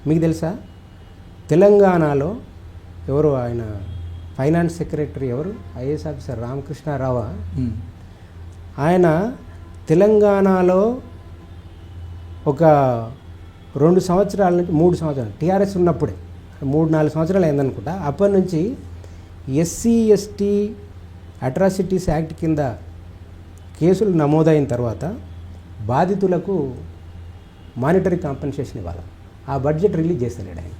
[SPEAKER 2] మీకు తెలుసా తెలంగాణలో ఎవరు ఆయన ఫైనాన్స్ సెక్రటరీ ఎవరు? IAS officer Ramakrishna Rao. ఆయన తెలంగాణలో ఒక 2 సంవత్సరాల నుంచి 3 సంవత్సరాలు TRS ఉన్నప్పుడే 3-4 సంవత్సరాలు అయిందనుకుంటా, అప్పటి నుంచి SC/ST అట్రాసిటీస్ యాక్ట్ కింద కేసులు నమోదైన తర్వాత బాధితులకు మానిటరీ కాంపెన్సేషన్ ఇవ్వాలి. ఆ బడ్జెట్ రిలీజ్ చేస్తలేడు ఆయన.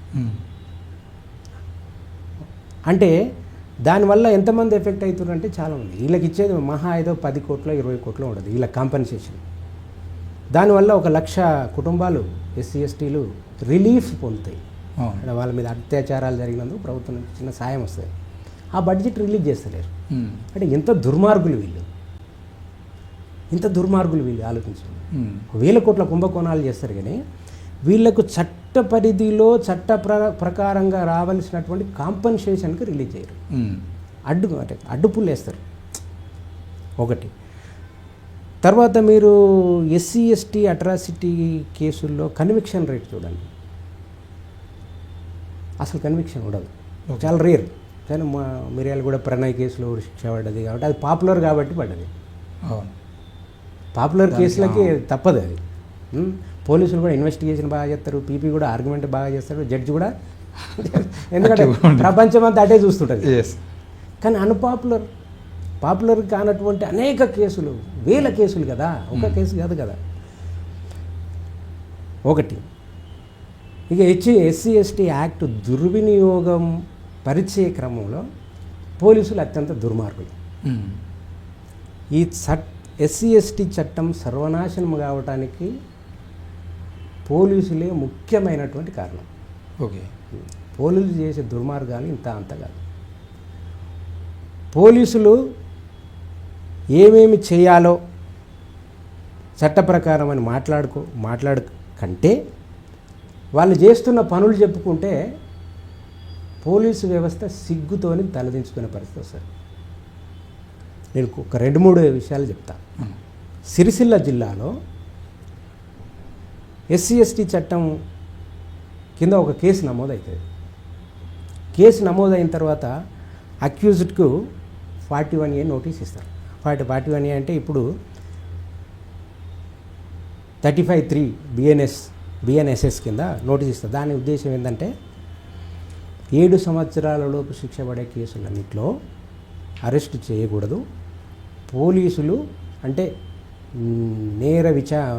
[SPEAKER 2] అంటే దానివల్ల ఎంతమంది ఎఫెక్ట్ అవుతున్నారంటే చాలామంది. వీళ్ళకి ఇచ్చేది మహా ఏదో 10 కోట్లు 20 కోట్లు ఉండదు వీళ్ళ కాంపెన్సేషన్. దానివల్ల 1,00,000 కుటుంబాలు SC/STలు రిలీఫ్ పొందుతాయి. వాళ్ళ మీద అత్యాచారాలు జరిగినందుకు ప్రభుత్వం నుంచి చిన్న సాయం వస్తుంది. ఆ బడ్జెట్ రిలీజ్ చేస్తలేరు. అంటే ఎంత దుర్మార్గులు వీళ్ళు, ఆలోచించండి. 1,000 కోట్ల కుంభకోణాలు చేస్తారు, కానీ వీళ్లకు చట్ట పరిధిలో చట్ట ప్రకారంగా రావాల్సినటువంటి కాంపన్సేషన్కి రిలీజ్ చేయరు. అడ్డుపుల్లు వేస్తారు ఒకటి. తర్వాత మీరు SC/ST అట్రాసిటీ కేసుల్లో కన్విక్షన్ రేట్ చూడండి, అసలు కన్విక్షన్ ఉండదు, చాలా రేర్. కానీ మిర్యాలగూడ ప్రణయ్ కేసులో శిక్ష పడ్డది కాబట్టి అది పాపులర్ కాబట్టి పడ్డది. పాపులర్ కేసులకి తప్పదు అది. పోలీసులు కూడా ఇన్వెస్టిగేషన్ బాగా చేస్తారు, పీపీ కూడా ఆర్గ్యుమెంట్ బాగా చేస్తారు, జడ్జి కూడా, ఎందుకంటే ప్రపంచం అంతా అటే చూస్తుంటుంది. కానీ పాపులర్ కానటువంటి అనేక కేసులు, 1000 కేసులు కదా, ఒక కేసు కాదు కదా. ఒకటి ఇక SC/ST యాక్ట్ దుర్వినియోగం పరిచే క్రమంలో పోలీసులు అత్యంత దుర్మార్గులు. ఈ SC/ST చట్టం సర్వనాశనం కావటానికి పోలీసులే ముఖ్యమైనటువంటి కారణం. పోలీసులు చేసే దుర్మార్గాలు ఇంత అంత కాదు. పోలీసులు ఏమేమి చేయాలో చట్ట ప్రకారం అని మాట్లాడకంటే వాళ్ళు చేస్తున్న పనులు చెప్పుకుంటే పోలీసు వ్యవస్థ సిగ్గుతోని తలదించుకునే పరిస్థితి వస్తుంది. నేను ఒక 2-3 విషయాలు చెప్తా. సిరిసిల్ల జిల్లాలో SC/ST చట్టం కింద ఒక కేసు నమోదవుతుంది. కేసు నమోదైన తర్వాత అక్యూజ్డ్కు 41A నోటీస్ ఇస్తారు. 41A అంటే ఇప్పుడు 35(3) BNSS కింద నోటీస్ ఇస్తారు. దాని ఉద్దేశం ఏంటంటే 7 సంవత్సరాలలోపు శిక్ష పడే కేసులన్నింటిలో అరెస్ట్ చేయకూడదు. పోలీసులు అంటే నేర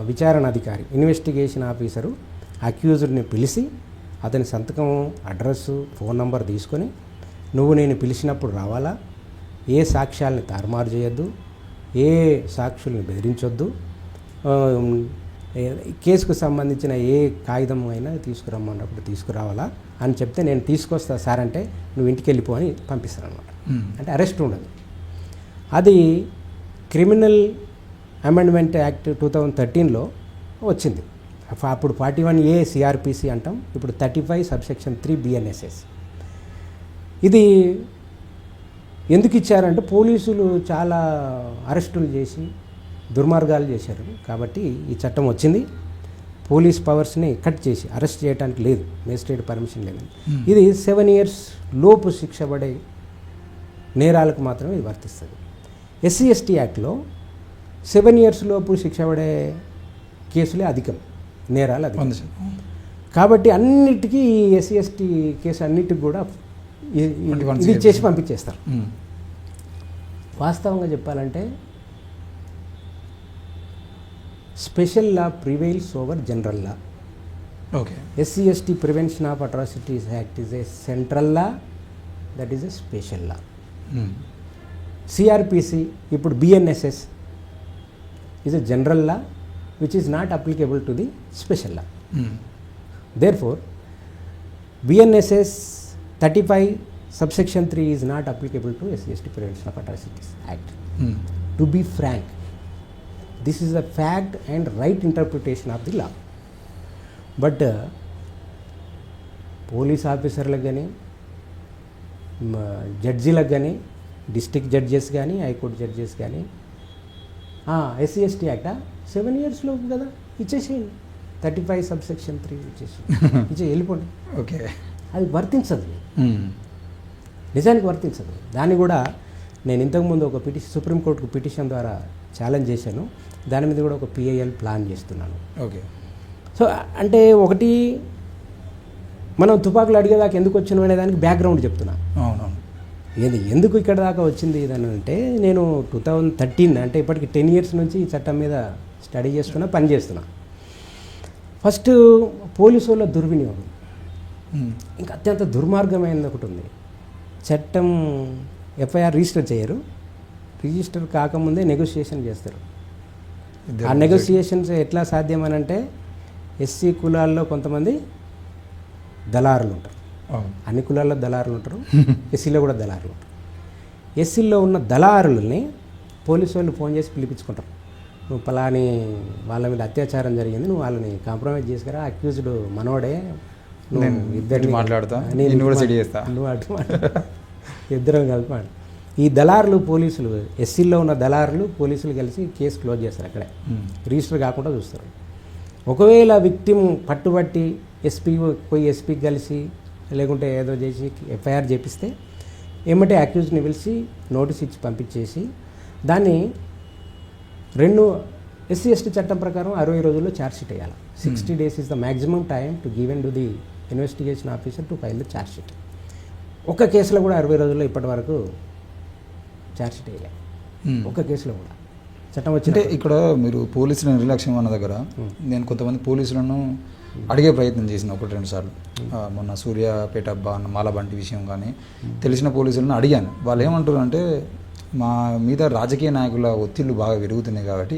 [SPEAKER 2] విచారణ అధికారి, ఇన్వెస్టిగేషన్ ఆఫీసరు అక్యూజ్డ్ని పిలిచి అతని సంతకం, అడ్రస్సు, ఫోన్ నంబర్ తీసుకొని నువ్వు నేను పిలిచినప్పుడు రావాలా, ఏ సాక్ష్యాలని తారుమారు చేయొద్దు, ఏ సాక్షుల్ని బెదిరించొద్దు, కేసుకు సంబంధించిన ఏ కాగితం అయినా తీసుకురమ్మన్నప్పుడు తీసుకురావాలా అని చెప్తే నేను తీసుకొస్తా సార్ అంటే నువ్వు ఇంటికి వెళ్ళిపో అని పంపిస్తాను అనమాట. అంటే అరెస్ట్ ఉండదు. అది క్రిమినల్ అమెండ్మెంట్ యాక్ట్ 2013లో వచ్చింది. అప్పుడు 41A CRPC అంటాం, ఇప్పుడు 35(3) BNSS. ఇది ఎందుకు ఇచ్చారంటే పోలీసులు చాలా అరెస్టులు చేసి దుర్మార్గాలు చేశారు కాబట్టి ఈ చట్టం వచ్చింది. పోలీస్ పవర్స్ని కట్ చేసి అరెస్ట్ చేయడానికి లేదు, మేజిస్ట్రేట్ పర్మిషన్ లేదని. ఇది 7 years లోపు శిక్ష పడే నేరాలకు మాత్రమే ఇది వర్తిస్తుంది. SC/ST యాక్ట్లో 7 years లోపు శిక్ష పడే కేసులే అధికం, నేరాలు అధికం. కాబట్టి అన్నిటికీ SC/ST కేసు అన్నిటికి కూడా ఇది చేసి పంపించేస్తారు. వాస్తవంగా చెప్పాలంటే special law prevails over general law.
[SPEAKER 1] Okay.
[SPEAKER 2] SC/ST prevention of atrocities act is a central law, that is a special law. CRPC ఇప్పుడు BNSS is a general law which is not applicable to the special law. Therefore, BNSS 35(3) is not applicable to SC/ST Prevention of Atrocities Act. To be frank, this is a fact and right interpretation of the law. But police ఆఫీసర్లకు కానీ, జడ్జీలకు కానీ, district judges కానీ, high court judges కానీ SC/ST act 7 years లోపు కదా ఇచ్చేసేయండి, 35(3) ఇచ్చేసి వెళ్ళిపోండి.
[SPEAKER 1] ఓకే.
[SPEAKER 2] అది వర్తించదు, నిజానికి వర్తించదు. దాన్ని కూడా నేను ఇంతకుముందు ఒక సుప్రీంకోర్టుకు పిటిషన్ ద్వారా ఛాలెంజ్ చేశాను. దాని మీద కూడా ఒక PIL ప్లాన్ చేస్తున్నాను.
[SPEAKER 1] ఓకే.
[SPEAKER 2] సో అంటే ఒకటి మనం తుపాకులు అడిగేదాకా ఎందుకు వచ్చినాం అనే దానికి బ్యాక్గ్రౌండ్ చెప్తున్నా.
[SPEAKER 1] అవునవును.
[SPEAKER 2] ఎందుకు ఇక్కడ దాకా వచ్చింది ఇదని అంటే నేను 2013 అంటే ఇప్పటికి 10 years నుంచి ఈ చట్టం మీద స్టడీ చేస్తున్నా, పని చేస్తున్నా. ఫస్ట్ పోలీసు వాళ్ళ దుర్వినియోగం, ఇంకా అత్యంత దుర్మార్గమైనది ఒకటి ఉంది. చట్టం FIR రిజిస్టర్ చేయరు, రిజిస్టర్ కాకముందే నెగోషియేషన్ చేస్తారు. ఆ నెగోషియేషన్స్ ఎట్లా సాధ్యమనంటే SC కులాల్లో కొంతమంది దళారులు ఉంటారు, అన్ని కులాల్లో దళారులు ఉంటారు, SCలో కూడా దళారులు ఉంటారు. SCలో ఉన్న దళారులని పోలీసు వాళ్ళు ఫోన్ చేసి పిలిపించుకుంటారు. నువ్వు పలాని వాళ్ళ మీద అత్యాచారం జరిగింది, నువ్వు వాళ్ళని కాంప్రమైజ్ చేసుకురా, అక్యూజ్డ్ మనోడే, నువ్వు ఇద్దరిని
[SPEAKER 1] మాట్లాడతా,
[SPEAKER 2] నువ్వు అటు ఇద్దరం కలిపి. ఈ దళారులు పోలీసులు, SCలో ఉన్న దళారులు పోలీసులు కలిసి కేసు క్లోజ్ చేస్తారు, అక్కడే రిజిస్టర్ కాకుండా చూస్తారు. ఒకవేళ విక్టిమ్ పట్టుబట్టి ఎస్పీకి కలిసి లేకుంటే ఏదో చేసి FIR చేపిస్తే ఏమంటే అక్యూజ్ని పిలిచి నోటీస్ ఇచ్చి పంపించేసి దాన్ని SC/ST చట్టం ప్రకారం 60 రోజుల్లో ఛార్జ్షీట్ వేయాలి. 60 days is the maximum time to given to the investigation officer to file the chargesheet. ఒక్క కేసులో కూడా 60 రోజుల్లో ఇప్పటి వరకు ఛార్జ్షీట్ వేయాలి, ఒక్క కేసులో కూడా. చట్టం వచ్చింటే
[SPEAKER 1] ఇక్కడ మీరు పోలీసుల నిర్లక్ష్యం అన్న దగ్గర నేను కొంతమంది పోలీసులను అడిగే ప్రయత్నం చేసిన 1-2 సార్లు. మొన్న సూర్యాపేట మాలబంటి విషయం కానీ తెలిసిన పోలీసులను అడిగాను. వాళ్ళు ఏమంటారు అంటే మా మీద రాజకీయ నాయకుల ఒత్తిళ్లు బాగా పెరుగుతున్నాయి కాబట్టి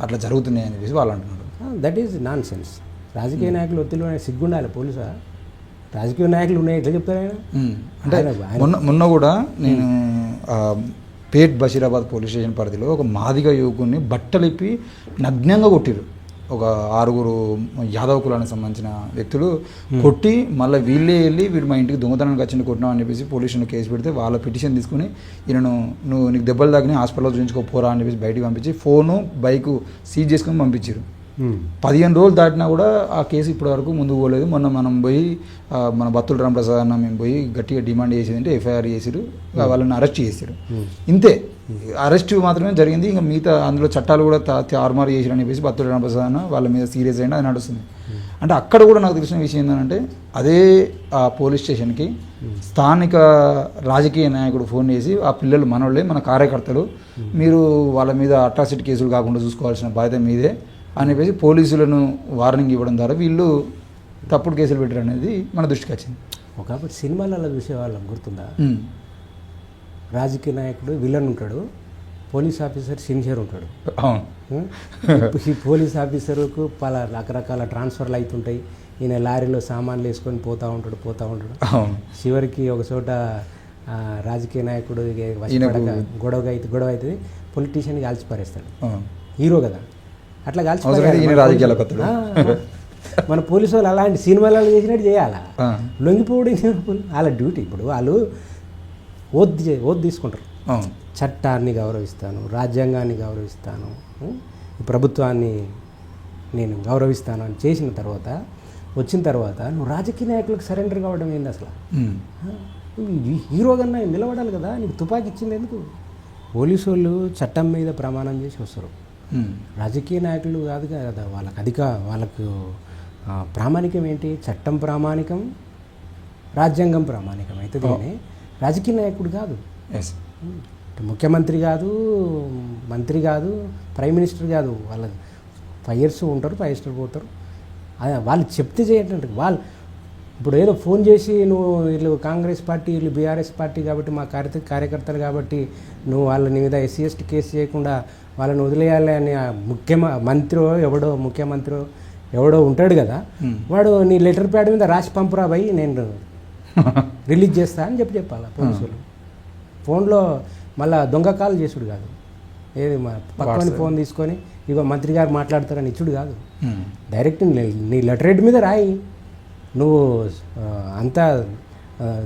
[SPEAKER 1] అట్లా జరుగుతున్నాయి అని చెప్పేసి వాళ్ళు అంటున్నారు.
[SPEAKER 2] That is non sense. రాజకీయ నాయకులు ఒత్తిళ్లు సిగ్గుండాలి పోలీసా? రాజకీయ నాయకులు ఉన్నాయి ఎట్లా చెప్తారు ఆయన?
[SPEAKER 1] అంటే మొన్న కూడా నేను పేట్ బషీరాబాద్ పోలీస్ స్టేషన్ పరిధిలో ఒక మాదిగ యువకుడిని బట్టలిప్పి నగ్నంగా కొట్టిరు. ఒక 6 యాదవ్ కులానికి సంబంధించిన వ్యక్తులు కొట్టి మళ్ళీ వీళ్ళే వెళ్ళి వీడు మా ఇంటికి దొంగతనానికి వచ్చింది కొట్టినాం అని చెప్పేసి పోలీసులను కేసు పెడితే వాళ్ళ పిటిషన్ తీసుకుని ఈయనను నీకు దెబ్బలు తాగినాయి హాస్పిటల్లో చూపించుకోపోరా అని చెప్పేసి బయటికి పంపించి ఫోను బైకు సీజ్ చేసుకుని పంపించారు. 15 రోజులు దాటినా కూడా ఆ కేసు ఇప్పటి వరకు ముందుకు పోలేదు. మొన్న మనం పోయి మన బత్తుల రామప్రసాద్ అన్న మేము పోయి గట్టిగా డిమాండ్ చేసేదంటే ఎఫ్ఐఆర్ చేసారు, వాళ్ళని అరెస్ట్ చేశారు. ఇంతే, అరెస్ట్ మాత్రమే జరిగింది. ఇంకా మిగతా అందులో చట్టాలు కూడా తారుమారు చేసారని చెప్పేసి బత్తుల రామప్రసాద్ అన్న వాళ్ళ మీద సీరియస్ అయినా అది నడుస్తుంది. అంటే అక్కడ కూడా నాకు తెలిసిన విషయం ఏంటంటే అదే ఆ పోలీస్ స్టేషన్కి స్థానిక రాజకీయ నాయకుడు ఫోన్ చేసి ఆ పిల్లలు మనోళ్ళే, మన కార్యకర్తలు, మీరు వాళ్ళ మీద అట్రాసిటీ కేసులు కాకుండా చూసుకోవాల్సిన బాధ్యత మీదే అని చెప్పేసి పోలీసులను వార్నింగ్ ఇవ్వడం ద్వారా వీళ్ళు తప్పుడు కేసులు పెట్టారు అనేది మన దృష్టికి వచ్చింది.
[SPEAKER 2] ఒకప్పుడు సినిమాలలో చూసేవాళ్ళం గుర్తుందా, రాజకీయ నాయకుడు విలన్ ఉంటాడు, పోలీస్ ఆఫీసర్ సిన్సియర్ ఉంటాడు. ఈ పోలీస్ ఆఫీసర్కు రకరకాల ట్రాన్స్ఫర్లు అవుతుంటాయి, ఈయన లారీలో సామాన్లు వేసుకొని పోతూ ఉంటాడు. చివరికి ఒక చోట రాజకీయ నాయకుడు గొడవ అవుతుంది, పొలిటీషియన్ కాల్చి పారేస్తాడు, హీరో కదా, అట్లా కాల్చి మన పోలీసు వాళ్ళు అలాంటి సినిమాలలో చేసినట్టు చేయాలా, లొంగిపోవడం వాళ్ళ డ్యూటీ. ఇప్పుడు వాళ్ళు ఓత్ తీసుకుంటారు, చట్టాన్ని గౌరవిస్తాను, రాజ్యాంగాన్ని గౌరవిస్తాను, ప్రభుత్వాన్ని నేను గౌరవిస్తాను అని చేసిన తర్వాత వచ్చిన తర్వాత నువ్వు రాజకీయ నాయకులకు సరెండర్ కావడం ఏంది అసలు? హీరో కన్నా నిలబడాలి కదా, నీకు తుపాకీ ఇచ్చింది ఎందుకు? పోలీసు వాళ్ళు చట్టం మీద ప్రమాణం చేసి వస్తారు, రాజకీయ నాయకులు కాదు కదా. వాళ్ళకు ప్రామాణికం ఏంటి? చట్టం ప్రామాణికం, రాజ్యాంగం ప్రామాణికం అయితే కానీ రాజకీయ నాయకుడు కాదు, ముఖ్యమంత్రి కాదు, మంత్రి కాదు, ప్రైమ్ మినిస్టర్ కాదు. వాళ్ళ 5 years ఉంటారు, 5 years పోతారు. వాళ్ళు చెప్తే చేయటంటే వాళ్ళు ఇప్పుడు ఏదో ఫోన్ చేసి నువ్వు వీళ్ళు కాంగ్రెస్ పార్టీ, వీళ్ళు బీఆర్ఎస్ పార్టీ కాబట్టి మా కార్యకర్తలు కాబట్టి నువ్వు వాళ్ళ మీద SC/ST కేసు చేయకుండా వాళ్ళని వదిలేయాలి అని ముఖ్యమంత్రి ఎవడో ఉంటాడు కదా, వాడు నీ లెటర్ ప్యాడ్ మీద రాసి పంపురా భయ్, నేను రిలీజ్ చేస్తా అని చెప్పాలి పోలీసులు. ఫోన్లో మళ్ళీ దొంగ కాల్ చేసుడు కాదు, ఏది పక్కన ఫోన్ తీసుకొని ఇగో మంత్రి గారు మాట్లాడతారని ఇచ్చుడు కాదు, డైరెక్ట్ నీ లెటర్ హెడ్ మీద రాయి. నువ్వు అంతా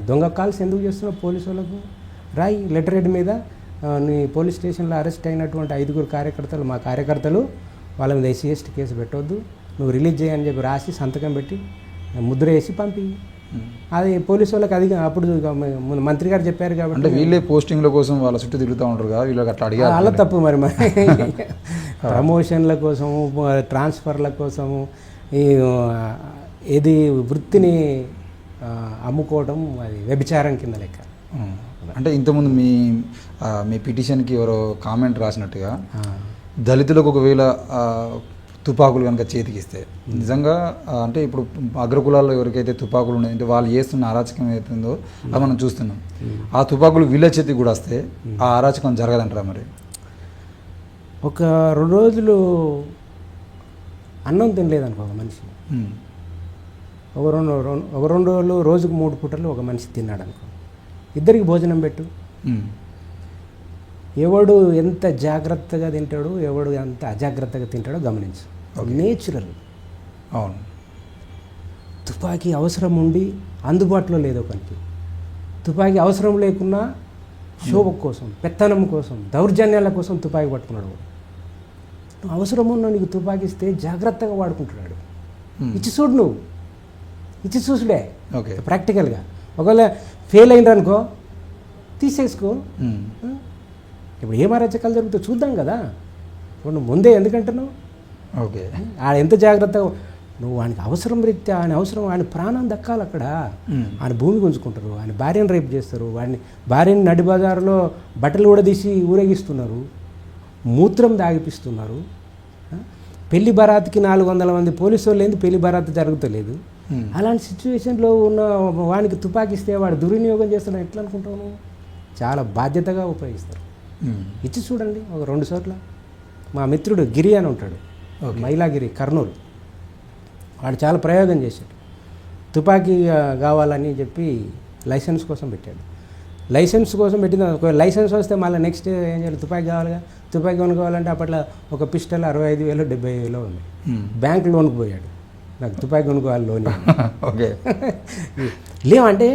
[SPEAKER 2] దొంగ కాల్స్ ఎందుకు చేస్తున్నావు పోలీసు వాళ్ళకు? రాయి లెటర్ హెడ్ మీద, నీ పోలీస్ స్టేషన్లో అరెస్ట్ అయినటువంటి 5 కార్యకర్తలు మా కార్యకర్తలు, వాళ్ళ మీద SC/ST కేసు పెట్టవద్దు, నువ్వు రిలీజ్ చేయని చెప్పి రాసి సంతకం పెట్టి ముద్ర వేసి పంపి. అది పోలీసు వాళ్ళకి అది అప్పుడు మంత్రి గారు చెప్పారు కాబట్టి
[SPEAKER 1] వీళ్ళే పోస్టింగ్ల కోసం వాళ్ళ చుట్టూ తిరుగుతూ ఉంటారు కదా, వీళ్ళకి అట్లా అడిగారు.
[SPEAKER 2] అలా తప్పు మరి ప్రమోషన్ల కోసము, ట్రాన్స్ఫర్ల కోసము, ఇది వృత్తిని అమ్ముకోవడం అది వ్యభిచారం కింద లెక్క.
[SPEAKER 1] అంటే ఇంతకుముందు మీ పిటిషన్కి ఎవరో కామెంట్ రాసినట్టుగా దళితులకు ఒకవేళ తుపాకులు కనుక చేతికిస్తే నిజంగా అంటే ఇప్పుడు అగ్రకులాల్లో ఎవరికైతే తుపాకులు ఉన్నాయి అంటే వాళ్ళు చేస్తున్న అరాచకం ఏతుందో అది మనం చూస్తున్నాం. ఆ తుపాకులు వీళ్ళ చేతికి కూడా వస్తే ఆ అరాచకం జరగదంటారా? మరి
[SPEAKER 2] ఒక 2 రోజులు అన్నం తినలేదనుకో ఒక మనిషి, ఒక రెండు రోజులు రోజుకు 3 పూటలు ఒక మనిషి తిన్నాడు అనుకో, ఇద్దరికి భోజనం పెట్టు, ఎవడు ఎంత జాగ్రత్తగా తింటాడు, ఎవడు ఎంత అజాగ్రత్తగా తింటాడో గమనించు. నేచురల్.
[SPEAKER 1] అవును,
[SPEAKER 2] తుపాకీ అవసరం ఉండి అందుబాటులో లేదు ఒకరికి, తుపాకీ అవసరం లేకున్నా శోభ కోసం, పెత్తనం కోసం, దౌర్జన్యాల కోసం తుపాకీ పట్టుకున్నాడు. అవసరం ఉన్న నీకు తుపాకీ ఇస్తే జాగ్రత్తగా వాడుకుంటున్నాడు. ఇచ్చి చూడు, నువ్వు ఇచ్చి చూసుడే ప్రాక్టికల్గా. ఒకవేళ ఫెయిల్ అయినరనుకో తీసేసుకో. ఇప్పుడు ఏం అరాచకాలు జరుగుతాయి చూద్దాం కదా. ఇప్పుడు నువ్వు ముందే ఎందుకంటున్నావు?
[SPEAKER 1] ఓకే,
[SPEAKER 2] ఆడ ఎంత జాగ్రత్తగా నువ్వు వానికి అవసరం రీత్యా ఆయన ప్రాణం దక్కాలి అక్కడ. ఆయన భూమి గుంజుకుంటారు, ఆయన భార్యను రేపు చేస్తారు, భార్యని నడి బజారులో బట్టలు కూడా తీసి ఊరేగిస్తున్నారు, మూత్రం దాగిపిస్తున్నారు. పెళ్లి బరాత్కి 400 మంది పోలీసు వాళ్ళు ఏంది పెళ్లి బరాత్ జరుగుతలేదు. అలాంటి సిచ్యువేషన్లో ఉన్న వానికి తుపాకిస్తే వాడు దుర్వినియోగం చేస్తున్నాడు ఎట్లా అనుకుంటాను? చాలా బాధ్యతగా ఉపయోగిస్తారు. ఇచ్చి చూడండి ఒక 2 చోట్ల. మా మిత్రుడు గిరి అని ఉంటాడు, మైలాగిరి, కర్నూలు. వాడు చాలా ప్రయోగం చేశాడు. తుపాకీ కావాలని చెప్పి లైసెన్స్ కోసం పెట్టాడు. లైసెన్స్ కోసం పెట్టిన లైసెన్స్ వస్తే మళ్ళీ నెక్స్ట్ ఏం చేయాలి? తుపాకీ కావాలిగా, తుపాకీ కొనుక్కోవాలంటే అప్పట్లో ఒక పిస్టల్ 65,000 70,000 ఉంది. బ్యాంక్ లోన్కి పోయాడు, నాకు తుపాకీ కొనుక్కోవాలి లోన్.
[SPEAKER 1] ఓకే.
[SPEAKER 2] లేవంటే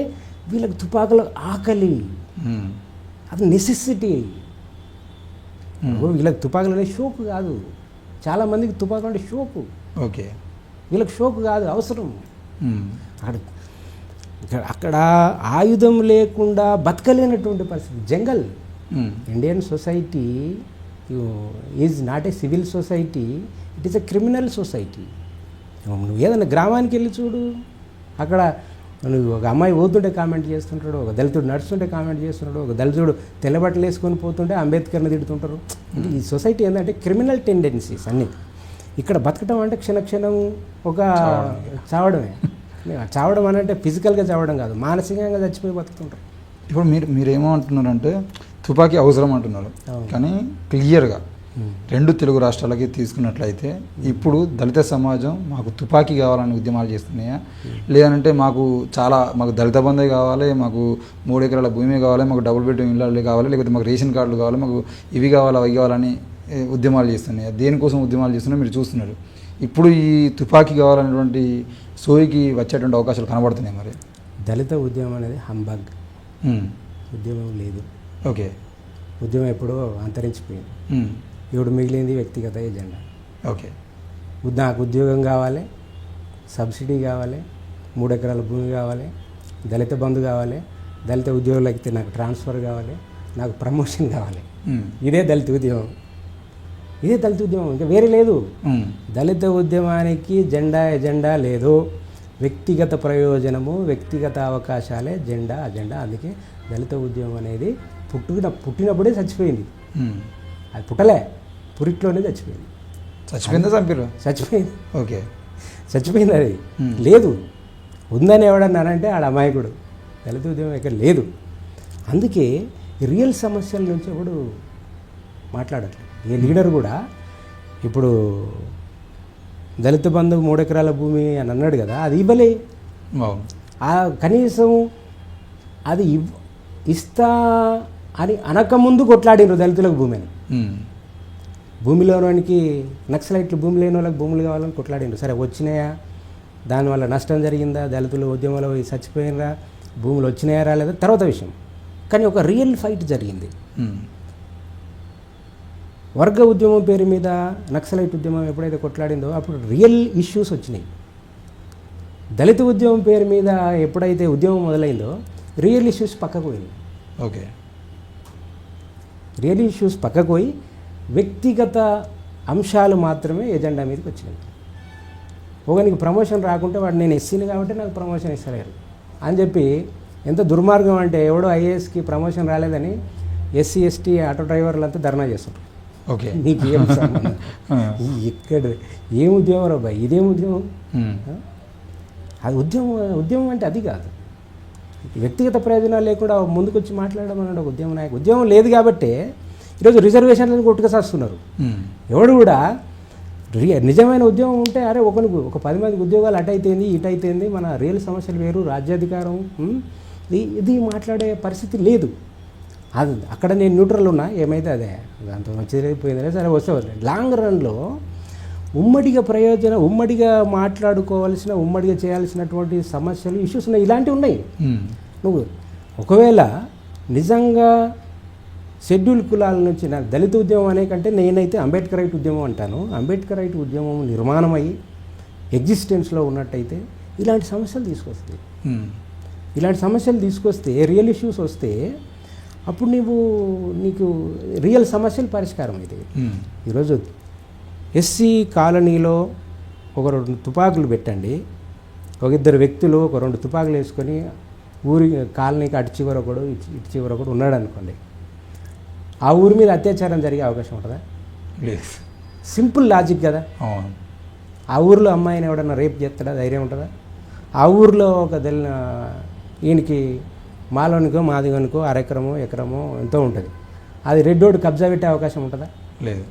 [SPEAKER 2] వీళ్ళకి తుపాకుల ఆకలి, అది నెసెసిటీ. వీళ్ళకి తుపాకులు అనే షోకు కాదు, చాలామందికి తుపాకులు అంటే షోకు.
[SPEAKER 1] ఓకే.
[SPEAKER 2] వీళ్ళకి షోకు కాదు, అవసరం. అక్కడ ఆయుధం లేకుండా బతకలేనటువంటి పరిస్థితి. Jungle. Indian society is not a civil society, it is a criminal society. నువ్వు ఏదైనా గ్రామానికి వెళ్ళి చూడు, అక్కడ నువ్వు ఒక అమ్మాయి పోతుంటే కామెంట్ చేస్తుంటాడు, ఒక దళితుడు నడుస్తుంటే కామెంట్ చేస్తున్నాడు, ఒక దళితుడు తెల్లబట్టలు వేసుకొని పోతుంటే అంబేద్కర్ని తిడుతుంటారు. ఈ సొసైటీ ఏంటంటే క్రిమినల్ టెండెన్సీస్ అన్నీ. ఇక్కడ బతకడం అంటే క్షణక్షణం ఒక చావడమే. చావడం అని అంటే ఫిజికల్గా చావడం కాదు, మానసికంగా చచ్చిపోయి బతుకుతుంటారు.
[SPEAKER 1] ఇప్పుడు మీరేమో అంటున్నారంటే తుపాకీ అవసరం అంటున్నారు, కానీ క్లియర్గా 2 తెలుగు రాష్ట్రాలకి తీసుకున్నట్లయితే ఇప్పుడు దళిత సమాజం మాకు తుపాకీ కావాలని ఉద్యమాలు చేస్తున్నాయా, లేదంటే మాకు దళిత బంధే కావాలి, మాకు 3 ఎకరాల భూమి కావాలి, మాకు డబుల్ బెడ్రూమ్ ఇళ్ళు కావాలి, లేకపోతే మాకు రేషన్ కార్డులు కావాలి, మాకు ఇవి కావాలి అవి కావాలని ఉద్యమాలు చేస్తున్నాయా? దేనికోసం ఉద్యమాలు చేస్తున్నా మీరు చూస్తున్నారు. ఇప్పుడు ఈ తుపాకీ కావాలనేటువంటి సోయికి వచ్చేటువంటి అవకాశాలు కనబడుతున్నాయి. మరి
[SPEAKER 2] దళిత ఉద్యమం అనేది హంబగ్, ఉద్యమం లేదు.
[SPEAKER 1] ఓకే.
[SPEAKER 2] ఉద్యమం ఎప్పుడో అంతరించిపోయింది. ఇప్పుడు మిగిలింది వ్యక్తిగత ఎజెండా.
[SPEAKER 1] ఓకే.
[SPEAKER 2] నాకు ఉద్యోగం కావాలి, సబ్సిడీ కావాలి, 3 ఎకరాల భూమి కావాలి, దళిత బంధు కావాలి, దళిత ఉద్యోగులకి నాకు ట్రాన్స్ఫర్ కావాలి, నాకు ప్రమోషన్ కావాలి. ఇదే దళిత ఉద్యమం, ఇదే దళిత ఉద్యమం, ఇంకా వేరే లేదు. దళిత ఉద్యమానికి ఎజెండా లేదు. వ్యక్తిగత ప్రయోజనము, వ్యక్తిగత అవకాశాలే అజెండా. అందుకే దళిత ఉద్యమం అనేది పుట్టినప్పుడే చచ్చిపోయింది. అది పుట్టలే, పురిట్లోనే చచ్చిపోయింది. చచ్చిపోయింది.
[SPEAKER 1] ఓకే.
[SPEAKER 2] చచ్చిపోయింది. అది లేదు. ఉందని ఎవడన్నానంటే ఆడ అమాయకుడు. దళిత ఉద్యమం ఇక్కడ లేదు. అందుకే రియల్ సమస్యల నుంచి ఎవడు మాట్లాడట్లేదు. ఏ లీడర్ కూడా ఇప్పుడు దళిత బంధు 3 ఎకరాల భూమి అని అన్నాడు కదా, అది ఇవ్వలే. కనీసం అది ఇస్తా అని అనకముందు కొట్లాడినరు దళితులకు భూమిని. భూమిలోనికి నక్సలైట్లు భూమి లేని వాళ్ళకి భూములు కావాలని కొట్లాడినరు. సరే, వచ్చినాయా, దానివల్ల నష్టం జరిగిందా, దళితులు ఉద్యమంలో చచ్చిపోయినరా, భూములు వచ్చినాయా రాలేదా తర్వాత విషయం. కానీ ఒక రియల్ ఫైట్ జరిగింది. వర్గ ఉద్యమం పేరు మీద నక్సలైట్ ఉద్యమం ఎప్పుడైతే కొట్లాడిందో అప్పుడు రియల్ ఇష్యూస్ వచ్చినాయి. దళిత ఉద్యమం పేరు మీద ఎప్పుడైతే ఉద్యమం మొదలైందో రియల్ ఇష్యూస్ పక్కకు పోయింది.
[SPEAKER 1] ఓకే.
[SPEAKER 2] రియల్ ఇష్యూస్ పక్కకు పోయి వ్యక్తిగత అంశాలు మాత్రమే ఎజెండా మీదకి వచ్చినాయి. ఒకనికి ప్రమోషన్ రాకుంటే వాడు నేను ఎస్సీని కాబట్టి నాకు ప్రమోషన్ ఇస్తలేరు అని చెప్పి, ఎంత దుర్మార్గం అంటే ఎవడో ఐఏఎస్కి ప్రమోషన్ రాలేదని ఎస్సీ ఎస్టీ ఆటో డ్రైవర్లు అంతా ధర్నా చేస్తారు.
[SPEAKER 1] ఓకే.
[SPEAKER 2] నీకు ఏం సంబంధం? ఇక్కడ ఏం ఉద్యమం రా బాయ్, ఇదేం ఉద్యమం? అది ఉద్యమం అంటే అది కాదు. వ్యక్తిగత ప్రయోజనాలు లేకుండా ముందుకు వచ్చి మాట్లాడడం అన్నాడు ఒక ఉద్యమ నాయకుడు. ఉద్యమం లేదు కాబట్టి ఈరోజు రిజర్వేషన్లను కొట్టుకసేస్తున్నారు. ఎవడు కూడా నిజమైన ఉద్యమం ఉంటే అరే ఒక 10 మందికి ఉద్యోగాలు అటైతేంది ఇటైతేంది, మన రియల్ సమస్యలు వేరు, రాజ్యాధికారం ఇది మాట్లాడే పరిస్థితి లేదు. అది అక్కడ నేను న్యూట్రల్ ఉన్నా, ఏమైతే అదే దాంతో మంచిది పోయిందనే సరే వస్తే లాంగ్ రన్లో ఉమ్మడిగా మాట్లాడుకోవాల్సిన, ఉమ్మడిగా చేయాల్సినటువంటి సమస్యలు, ఇష్యూస్ ఉన్నాయి, ఇలాంటివి ఉన్నాయి. నువ్వు ఒకవేళ నిజంగా షెడ్యూల్ కులాల నుంచి నాకు దళిత ఉద్యమం అనే కంటే నేనైతే అంబేద్కరైట్ ఉద్యమం అంటాను. అంబేద్కరైట్ ఉద్యమం నిర్మాణమై ఎగ్జిస్టెన్స్లో ఉన్నట్టయితే ఇలాంటి సమస్యలు తీసుకొస్తాయి. ఇలాంటి సమస్యలు తీసుకొస్తే రియల్ ఇష్యూస్ వస్తే అప్పుడు నీకు రియల్ సమస్యలు పరిష్కారం అవుతాయి. ఈరోజు ఎస్సీ కాలనీలో ఒక 2 తుపాకులు పెట్టండి, ఒక 2 వ్యక్తులు ఒక 2 తుపాకులు వేసుకొని ఊరి కాలనీకి అటు చివర ఒకడు ఇటు చివర ఒకడు ఉన్నాడు అనుకోండి, ఆ ఊరి మీద అత్యాచారం జరిగే అవకాశం ఉంటుందా?
[SPEAKER 1] లేదు.
[SPEAKER 2] సింపుల్ లాజిక్ కదా. ఆ ఊరిలో అమ్మాయిని ఎవడన్నా రేప్ చేస్తాడా? ధైర్యం ఉంటుందా? ఆ ఊరిలో ఒక ఈయనకి మాలోనికో మాదిగోనికో ఎకరమో ఎంతో ఉంటుంది, అది రెడ్డోడు కబ్జా పెట్టే అవకాశం ఉంటుందా? లేదు.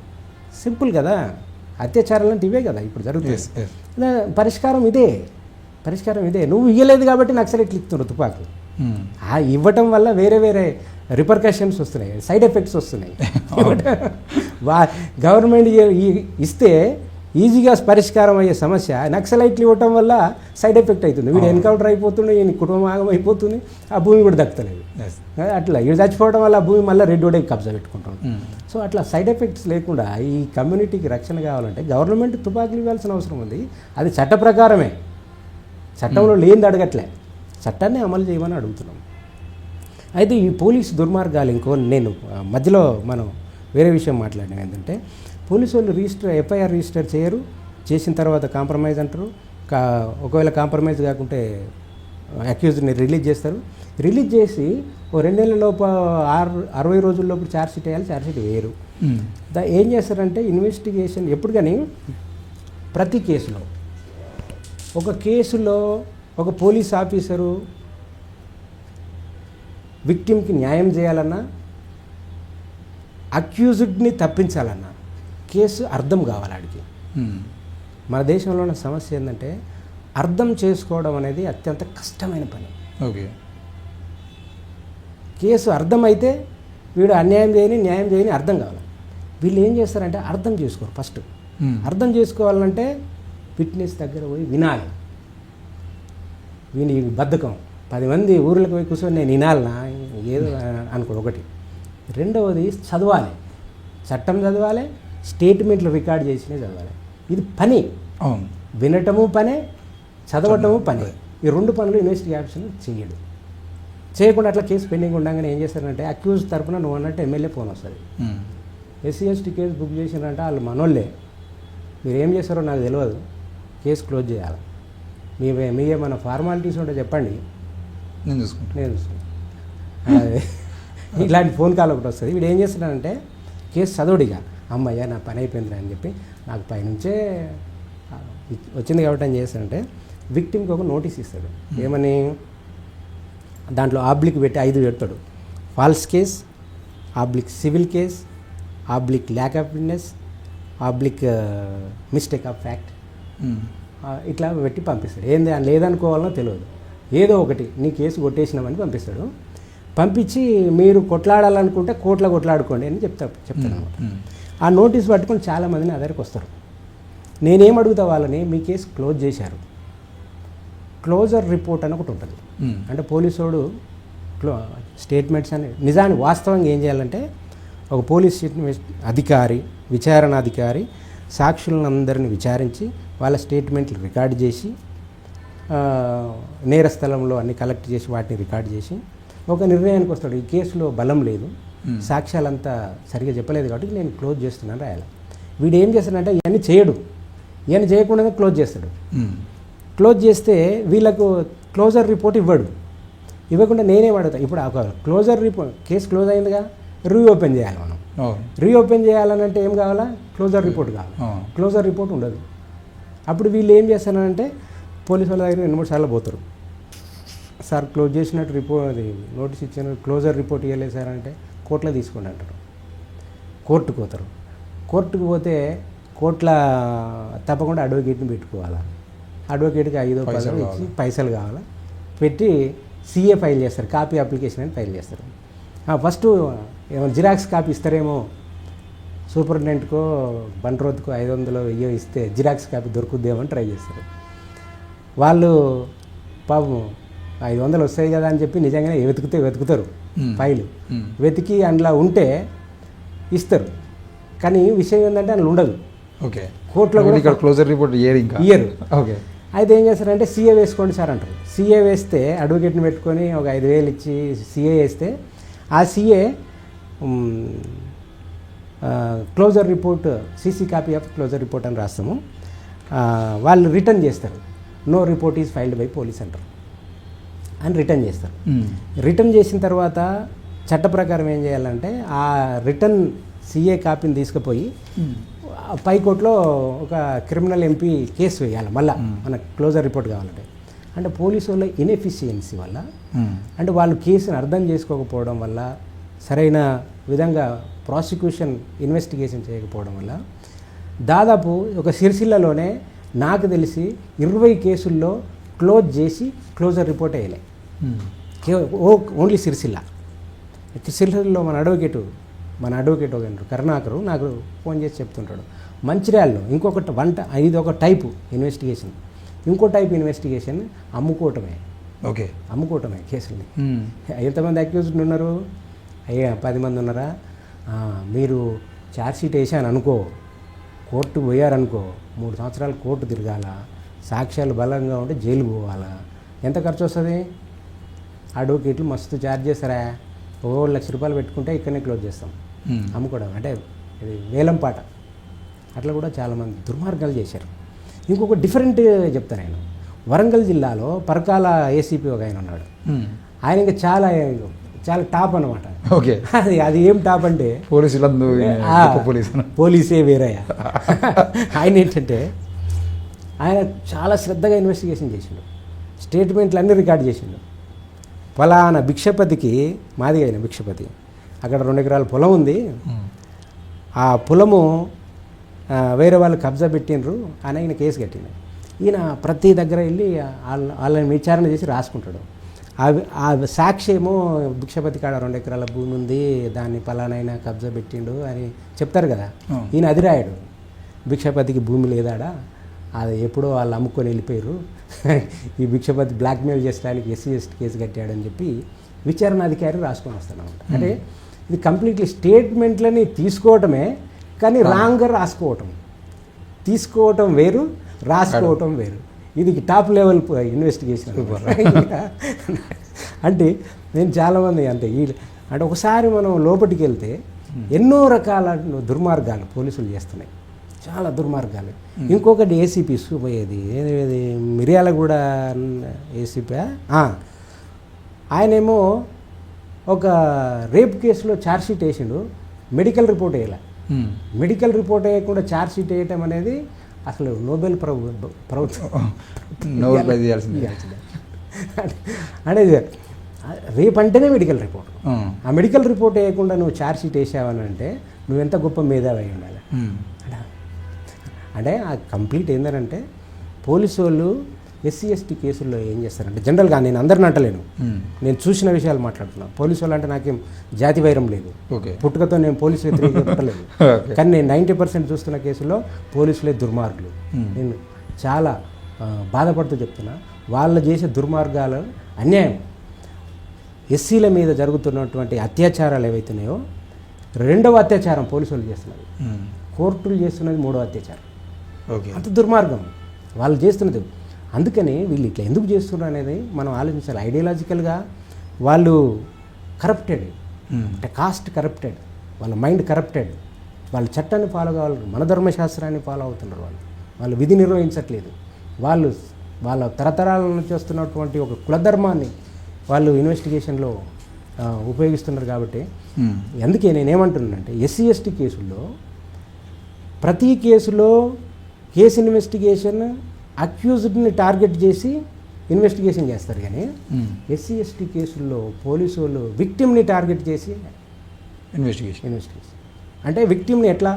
[SPEAKER 2] సింపుల్ కదా. అత్యాచారాలు అంటే ఇవే కదా ఇప్పుడు జరుగుతుంది. పరిష్కారం ఇదే. నువ్వు ఇవ్వలేదు కాబట్టి నక్సలైట్లు ఇస్తున్నారు తుపాకులు. ఇవ్వటం వల్ల వేరే రిపర్కషన్స్ వస్తున్నాయి, సైడ్ ఎఫెక్ట్స్ వస్తున్నాయి. గవర్నమెంట్ ఇస్తే ఈజీగా పరిష్కారం అయ్యే సమస్య నక్సలైట్లు ఇవ్వటం వల్ల సైడ్ ఎఫెక్ట్ అవుతుంది. వీడు ఎన్కౌంటర్ అయిపోతుండే, ఈయన కుటుంబం ఆగం అయిపోతుంది, ఆ భూమి కూడా దక్కుతలేదు. అట్లా వీడు చచ్చిపోవడం వల్ల ఆ భూమి మళ్ళీ రెడ్ ఓడేకి కబ్జా పెట్టుకుంటాం. సో అట్లా సైడ్ ఎఫెక్ట్స్ లేకుండా ఈ కమ్యూనిటీకి రక్షణ కావాలంటే గవర్నమెంట్ తుపాకులు ఇవ్వాల్సిన అవసరం ఉంది. అది చట్ట ప్రకారమే, చట్టంలో లేనిది అడగట్లే, చట్టాన్ని అమలు చేయమని అడుగుతున్నాం. అయితే ఈ పోలీస్ దుర్మార్గాలు నేను మధ్యలో మనం వేరే విషయం మాట్లాడినాం. ఏంటంటే పోలీసు వాళ్ళు ఎఫ్ఐఆర్ రిజిస్టర్ చేయరు, చేసిన తర్వాత కాంప్రమైజ్ అంటారు. ఒకవేళ కాంప్రమైజ్ కాకుంటే అక్యూజ్ని రిలీజ్ చేస్తారు. రిలీజ్ చేసి ఓ 2 నెలల లోపు 60 రోజుల్లోపు ఛార్జ్షీట్ వేయాలి, ఛార్జ్షీట్ వేయరు. ఏం చేస్తారంటే ఇన్వెస్టిగేషన్ ఎప్పుడు కానీ ప్రతి కేసులో ఒక పోలీస్ ఆఫీసరు విక్టిమ్కి న్యాయం చేయాలన్నా, అక్యూజ్డ్ని తప్పించాలన్నా కేసు అర్థం కావాలి ఆడికి. మన దేశంలో ఉన్న సమస్య ఏంటంటే అర్థం చేసుకోవడం అనేది అత్యంత కష్టమైన పని.
[SPEAKER 1] ఓకే,
[SPEAKER 2] కేసు అర్థమైతే వీడు అన్యాయం చేయని న్యాయం చేయని అర్థం కావాలి. వీళ్ళు ఏం చేస్తారంటే అర్థం చేసుకోరు. ఫస్ట్ అర్థం చేసుకోవాలంటే ఫిట్నెస్ దగ్గర పోయి వినాలి. వీని బద్ధకం 10 మంది ఊర్లకు పోయి కూర్చొని నేను వినాలనా ఏదో అనుకోడు ఒకటి. రెండవది చదవాలి, చట్టం చదవాలి, స్టేట్మెంట్లు రికార్డ్ చేసినవి చదవాలి. ఇది పని, వినటము పనే, చదవటము పని. ఈ 2 పనులు ఇన్వెస్టిగేషన్ చేయడు. చేయకుండా అట్లా కేసు పెండింగ్ ఉండగానే ఏం చేస్తారంటే అక్యూజ్ తరపున నువ్వు అన్నట్టు ఎమ్మెల్యే ఫోన్ వస్తుంది. SC/ST కేసు బుక్ చేసినారంటే వాళ్ళు మనోళ్ళే, మీరు ఏం చేస్తారో నాకు తెలియదు, కేసు క్లోజ్ చేయాలి, మీ ఏమైనా ఫార్మాలిటీస్ ఉంటే చెప్పండి, నేను చూసుకుంటాను. ఇలాంటి ఫోన్ కాల్ ఒకటి వస్తుంది. వీడు ఏం చేస్తున్నాడంటే కేసు చదవడిగా, అమ్మయ్య నా పని అయిపోయింది అని చెప్పి నాకు పైనుంచే వచ్చింది కాబట్టి ఏం చేస్తాడంటే విక్టిమ్కి ఒక నోటీస్ ఇస్తాడు. ఏమని దాంట్లో ఆబ్లిక్ పెట్టి 5 పెడతాడు. Falls case, oblique civil case, oblique lack of witness, oblique mistake of fact, ఇట్లా పెట్టి పంపిస్తాడు. ఏంది అని లేదనుకోవాలనో తెలియదు, ఏదో ఒకటి నీ కేసు కొట్టేసినామని పంపిస్తాడు. పంపించి మీరు కొట్లాడాలనుకుంటే కోర్టులో కొట్లాడుకోండి అని చెప్తాను అనమాట. ఆ నోటీస్ పట్టుకొని చాలామంది నా దగ్గరికి వస్తారు. నేనేం అడుగుతా వాళ్ళని, మీ కేసు క్లోజ్ చేశారు, క్లోజర్ రిపోర్ట్ అని ఒకటి ఉంటుంది. అంటే పోలీసోడు స్టేట్మెంట్స్ అని నిజాన్ని వాస్తవంగా ఏం చేయాలంటే ఒక పోలీస్ అధికారి, విచారణ అధికారి సాక్షులను అందరిని విచారించి వాళ్ళ స్టేట్మెంట్లు రికార్డ్ చేసి నేర స్థలంలో అన్ని కలెక్ట్ చేసి వాటిని రికార్డ్ చేసి ఒక నిర్ణయానికి వస్తాడు. ఈ కేసులో బలం లేదు, సాక్ష్యాలంతా సరిగా చెప్పలేదు కాబట్టి నేను క్లోజ్ చేస్తున్నాను రాయాలి. వీడు ఏం చేస్తాడంటే ఇవన్నీ చేయడు, ఇవన్నీ చేయకుండానే క్లోజ్ చేస్తాడు. క్లోజ్ చేస్తే వీళ్ళకు క్లోజర్ రిపోర్ట్ ఇవ్వడు. ఇవ్వకుండా నేనేం అడుగుతా, ఇప్పుడు క్లోజర్ రిపోర్ట్ కేసు క్లోజ్ అయిందిగా, రీఓపెన్ చేయాలి మనం. రీఓపెన్ చేయాలని అంటే ఏం కావాలా, క్లోజర్ రిపోర్ట్ కావాలి. క్లోజర్ రిపోర్ట్ ఉండదు. అప్పుడు వీళ్ళు ఏం చేస్తారంటే పోలీసు వాళ్ళ దగ్గర 2-3 సార్లు పోతారు. సార్ క్లోజ్ చేసినట్టు రిపోర్ట్, అది నోటీస్ ఇచ్చాను, క్లోజర్ రిపోర్ట్ ఇవ్వలేదు సార్ అంటే కోర్టులో తీసుకోండి అంటారు. కోర్టుకు పోతారు. కోర్టుకు పోతే కోర్టులో తప్పకుండా అడ్వకేట్ని పెట్టుకోవాలా. అడ్వకేట్కి 5-10 ఇచ్చి పైసలు కావాలా పెట్టి CA ఫైల్ చేస్తారు, కాపీ అప్లికేషన్ అని ఫైల్ చేస్తారు. ఫస్ట్ ఏమైనా జిరాక్స్ కాపీ ఇస్తారేమో, సూపరింటెండెంట్కో బంట్రోత్కో 500-1000 ఇస్తే జిరాక్స్ కాపీ దొరుకుద్దేమని ట్రై చేస్తారు. వాళ్ళు పాపం 500 వస్తాయి కదా అని చెప్పి నిజంగానే వెతుకుతారు ఫైలు. వెతికి అందులో ఉంటే ఇస్తారు. కానీ విషయం ఏంటంటే అందులో ఉండదు.
[SPEAKER 1] ఓకే,
[SPEAKER 2] కోర్టులో కూడా
[SPEAKER 1] క్లోజర్ రిపోర్ట్ ఇయ్యరు. ఓకే,
[SPEAKER 2] అయితే ఏం చేస్తారంటే CA వేసుకోండి సార్ అంటారు. CA వేస్తే అడ్వకేట్ని పెట్టుకొని ఒక 5000 ఇచ్చి CA వేస్తే ఆ CA closure report, CC copy of closure report అని రాస్తాము. వాళ్ళు రిటర్న్ చేస్తారు. No report is filed by police అంటారు అని రిటర్న్ చేస్తారు. రిటర్న్ చేసిన తర్వాత చట్ట ప్రకారం ఏం చేయాలంటే ఆ రిటర్న్ CA కాపీని తీసుకుపోయి పైకోర్టులో ఒక క్రిమినల్ MP కేసు వేయాలి. మళ్ళీ మన క్లోజర్ రిపోర్ట్ కావాలంటే అంటే పోలీసు వాళ్ళ ఇన్ఎఫిషియన్సీ వల్ల, అంటే వాళ్ళు కేసుని అర్థం చేసుకోకపోవడం వల్ల, సరైన విధంగా ప్రాసిక్యూషన్ ఇన్వెస్టిగేషన్ చేయకపోవడం వల్ల దాదాపు ఒక సిరిసిల్లలోనే నాకు తెలిసి 20 కేసుల్లో క్లోజ్ చేసి క్లోజర్ రిపోర్ట్ వేయలే. ఓన్లీ సిరిసిల్ల సిరిసిల్లలో మన అడ్వకేట్ ఒక కరుణాకరు నాకు ఫోన్ చేసి చెప్తుంటాడు, మంచిర్యాలలో ఇంకొకటి ఇది ఒక టైపు ఇన్వెస్టిగేషన్, ఇంకో టైప్ ఇన్వెస్టిగేషన్ అమ్ముకోవటమే కేసుల్ని. ఎంతమంది అక్యూజ్డ్ ఉన్నారు? 10 మంది ఉన్నారా? మీరు ఛార్జ్షీట్ వేసాను అనుకో, కోర్టు పోయారనుకో, 3 సంవత్సరాలు కోర్టు తిరగాల, సాక్ష్యాలు బలంగా ఉంటే జైలు పోవాలా, ఎంత ఖర్చు వస్తుంది? అడ్వకేట్లు మస్తు ఛార్జ్ చేస్తారా, ₹1,00,000 పెట్టుకుంటే ఇక్కడనే క్లోజ్ చేస్తాం. అమ్ముకోవడం అంటే ఇది వేలం పాట. అట్లా కూడా చాలామంది దుర్మార్గాలు చేశారు. ఇంకొక డిఫరెంట్ చెప్తాను నేను. వరంగల్ జిల్లాలో పరకాల ఏసీపీ ఒక ఆయన ఉన్నాడు. ఆయన ఇంకా చాలా టాప్ అనమాట.
[SPEAKER 1] ఓకే,
[SPEAKER 2] అది ఏం టాప్ అంటే పోలీసే వేరయ్య. ఆయన ఏంటంటే ఆయన చాలా శ్రద్ధగా ఇన్వెస్టిగేషన్ చేసిండు, స్టేట్మెంట్లు అన్నీ రికార్డ్ చేసిండు. ఫలానా భిక్షపతికి, మాది అయిన భిక్షపతి, అక్కడ 2 ఎకరాల పొలం ఉంది, ఆ పొలము వేరే వాళ్ళు కబ్జా పెట్టినరు అని ఆయన కేసు కట్టింది. ఈయన ప్రతి దగ్గర వెళ్ళి వాళ్ళని విచారణ చేసి రాసుకుంటాడు. ఆ సాక్ష్యమో భిక్షపతి కాడ 2 ఎకరాల భూమి ఉంది, దాన్ని ఫలానైనా కబ్జా పెట్టిండు అని చెప్తారు కదా. ఈయన అది రాయడు, భిక్షపతికి భూమి లేదాడా, అది ఎప్పుడో వాళ్ళు అమ్ముకొని వెళ్ళిపోయారు, ఈ భిక్షపతి బ్లాక్మెయిల్ చేసడానికి SC/ST కేసు కట్టాడని చెప్పి విచారణాధికారి రాసుకొని వస్తాడనమాట. అంటే ఇది కంప్లీట్లీ స్టేట్మెంట్లని తీసుకోవటమే, కానీ రాంగ్గా తీసుకోవటం వేరు, రాసుకోవటం వేరు. ఇది టాప్ లెవెల్ ఇన్వెస్టిగేషన్. అంటే నేను చాలామంది అంటే ఒకసారి మనం లోపలికి వెళ్తే ఎన్నో రకాల దుర్మార్గాలు పోలీసులు చేస్తున్నాయి, చాలా దుర్మార్గాలు. ఇంకొకటి ఏసీపీ పోయేది ఏది మిర్యాలగూడ ఏసీపీ, ఆయనేమో ఒక రేప్ కేసులో ఛార్జ్షీట్ వేసిండు, మెడికల్ రిపోర్ట్ వేయాలి. మెడికల్ రిపోర్ట్ వేయకుండా ఛార్జ్షీట్ వేయటం అనేది అసలు నోబెల్ అంటే రేపు అంటేనే మెడికల్ రిపోర్ట్. ఆ మెడికల్ రిపోర్ట్ వేయకుండా నువ్వు ఛార్జ్షీట్ వేసావని అంటే నువ్వెంత గొప్ప మేధావి అయి ఉండాలి. అంటే ఆ కంప్లీట్ ఏంటంటే పోలీసు వాళ్ళు SC/ST కేసుల్లో ఏం చేస్తారంటే, జనరల్గా నేను అందరిని అంటలేను, నేను చూసిన విషయాలు మాట్లాడుతున్నాను. పోలీసు వాళ్ళు అంటే నాకేం జాతి వైరం లేదు, పుట్టుకతో నేను పోలీసు వ్యతిరేక చెప్పలేదు. కానీ నేను 90% చూస్తున్న కేసుల్లో పోలీసులే దుర్మార్గులు. నేను చాలా బాధపడుతూ చెప్తున్నా, వాళ్ళు చేసే దుర్మార్గాలు అన్యాయం. ఎస్సీల మీద జరుగుతున్నటువంటి అత్యాచారాలు ఏవైతున్నాయో 2వ అత్యాచారం పోలీసు వాళ్ళు చేస్తున్నారు, కోర్టులు చేస్తున్నది 3వ అత్యాచారం. అంత దుర్మార్గం వాళ్ళు చేస్తున్నది. అందుకని వీళ్ళు ఇట్లా ఎందుకు చేస్తున్నారు అనేది మనం ఆలోచించాలి. ఐడియాలజికల్గా వాళ్ళు కరప్టెడ్, అంటే కాస్ట్ కరప్టెడ్, వాళ్ళ మైండ్ కరప్టెడ్, వాళ్ళు చట్టాన్ని ఫాలో కావాలి, మన ధర్మశాస్త్రాన్ని ఫాలో అవుతున్నారు. వాళ్ళు విధి నిర్వహించట్లేదు. వాళ్ళు వాళ్ళ తరతరాల నుంచి వస్తున్నటువంటి ఒక కులధర్మాన్ని వాళ్ళు ఇన్వెస్టిగేషన్లో ఉపయోగిస్తున్నారు. కాబట్టి అందుకే నేనేమంటున్నానంటే SC/ST కేసుల్లో ప్రతి కేసులో కేసు ఇన్వెస్టిగేషన్ అక్యూజ్డ్ని టార్గెట్ చేసి ఇన్వెస్టిగేషన్ చేస్తారు. కానీ SC/ST కేసుల్లో పోలీసు వాళ్ళు విక్టిమ్ని టార్గెట్ చేసి ఇన్వెస్టిగేషన్ అంటే విక్టిమ్ని ఎట్లా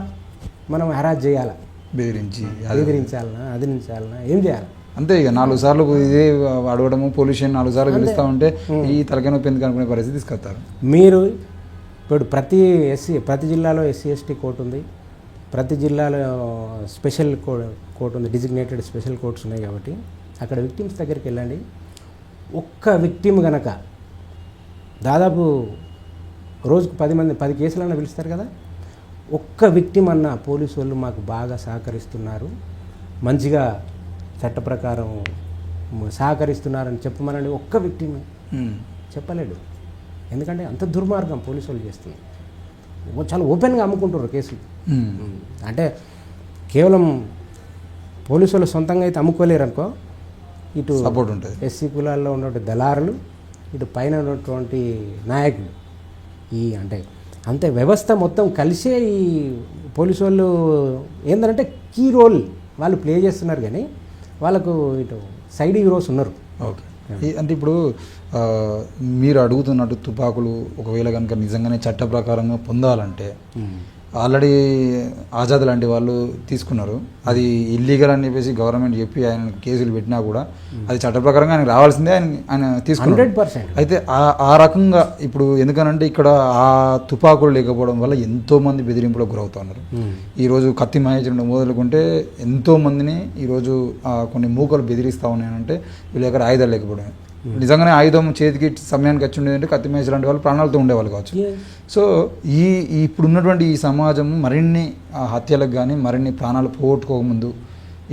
[SPEAKER 2] మనం హెరాస్ చేయాలా, బెదిరించాలనా, అదిరించాలనా, ఏం చేయాలి
[SPEAKER 1] అంతే. ఇక 4 సార్లు ఇదే అడగడము, పొల్యూషన్ 4 సార్లు పిలుస్తూ ఉంటే ఈ తలకాయ నొప్పి ఎందుకు అనుకునే పరిస్థితి తీసుకొస్తారు.
[SPEAKER 2] మీరు ఇప్పుడు ప్రతి జిల్లాలో SC/ST కోర్టు ఉంది, ప్రతి జిల్లాలో స్పెషల్ కోర్టు ఉంది, డిజిగ్నేటెడ్ స్పెషల్ కోర్ట్స్ ఉన్నాయి. కాబట్టి అక్కడ విక్టిమ్స్ దగ్గరికి వెళ్ళండి. ఒక్క విక్టిమ్ కనుక దాదాపు రోజుకు 10 కేసులన్నా పిలుస్తారు కదా, ఒక్క విక్టిమ్ అన్న పోలీసు వాళ్ళు మాకు బాగా సహకరిస్తున్నారు, మంచిగా చట్ట ప్రకారం సహకరిస్తున్నారని చెప్పమనండి. ఒక్క విక్టిమ్ చెప్పలేడు. ఎందుకంటే అంత దుర్మార్గం పోలీసు వాళ్ళు చేస్తున్నారు. చాలా ఓపెన్గా అమ్ముకుంటున్నారు కేసులు. అంటే కేవలం పోలీసు వాళ్ళు సొంతంగా అయితే అమ్ముకోలేరు అనుకో, ఇటు
[SPEAKER 1] సపోర్ట్ ఉంటుంది.
[SPEAKER 2] SC కులాల్లో ఉన్నటువంటి దళారులు, ఇటు పైన ఉన్నటువంటి నాయకులు, అంతే వ్యవస్థ మొత్తం కలిసే ఈ పోలీసు వాళ్ళు ఏంటంటే కీ రోల్ వాళ్ళు ప్లే చేస్తున్నారు. కానీ వాళ్ళకు ఇటు సైడ్ హీరోస్ ఉన్నారు.
[SPEAKER 1] ఓకే, అంటే ఇప్పుడు మీరు అడుగుతున్నట్టు తుపాకులు ఒకవేళ కనుక నిజంగానే చట్ట ప్రకారంగా పొందాలంటే ఆల్రెడీ ఆజాద్ లాంటి వాళ్ళు తీసుకున్నారు. అది ఇల్లీగల్ అని చెప్పేసి గవర్నమెంట్ చెప్పి ఆయన కేసులు పెట్టినా కూడా అది చట్ట ప్రకారంగా ఆయనకు రావాల్సిందే, ఆయన తీసుకున్నారు.
[SPEAKER 2] 100%.
[SPEAKER 1] అయితే ఆ రకంగా ఇప్పుడు ఎందుకనంటే ఇక్కడ ఆ తుపాకులు లేకపోవడం వల్ల ఎంతోమంది బెదిరింపులకు గురవుతున్నారు. ఈరోజు కత్తి మహేశ్వరుడు మొదలుకుంటే ఎంతోమందిని ఈరోజు కొన్ని మూకలు బెదిరిస్తూ ఉన్నాయంటే వీళ్ళ దగ్గర ఆయుధాలు లేకపోవడం. నిజంగానే ఆయుధం చేతికి సమయానికి వచ్చి ఉండేదంటే కత్తి మహేశ్వరు లాంటి వాళ్ళు ప్రాణాలతో ఉండేవాళ్ళు కావచ్చు. సో ఇప్పుడు ఉన్నటువంటి ఈ సమాజం మరిన్ని హత్యలకు కానీ మరిన్ని ప్రాణాలు పోగొట్టుకోకముందు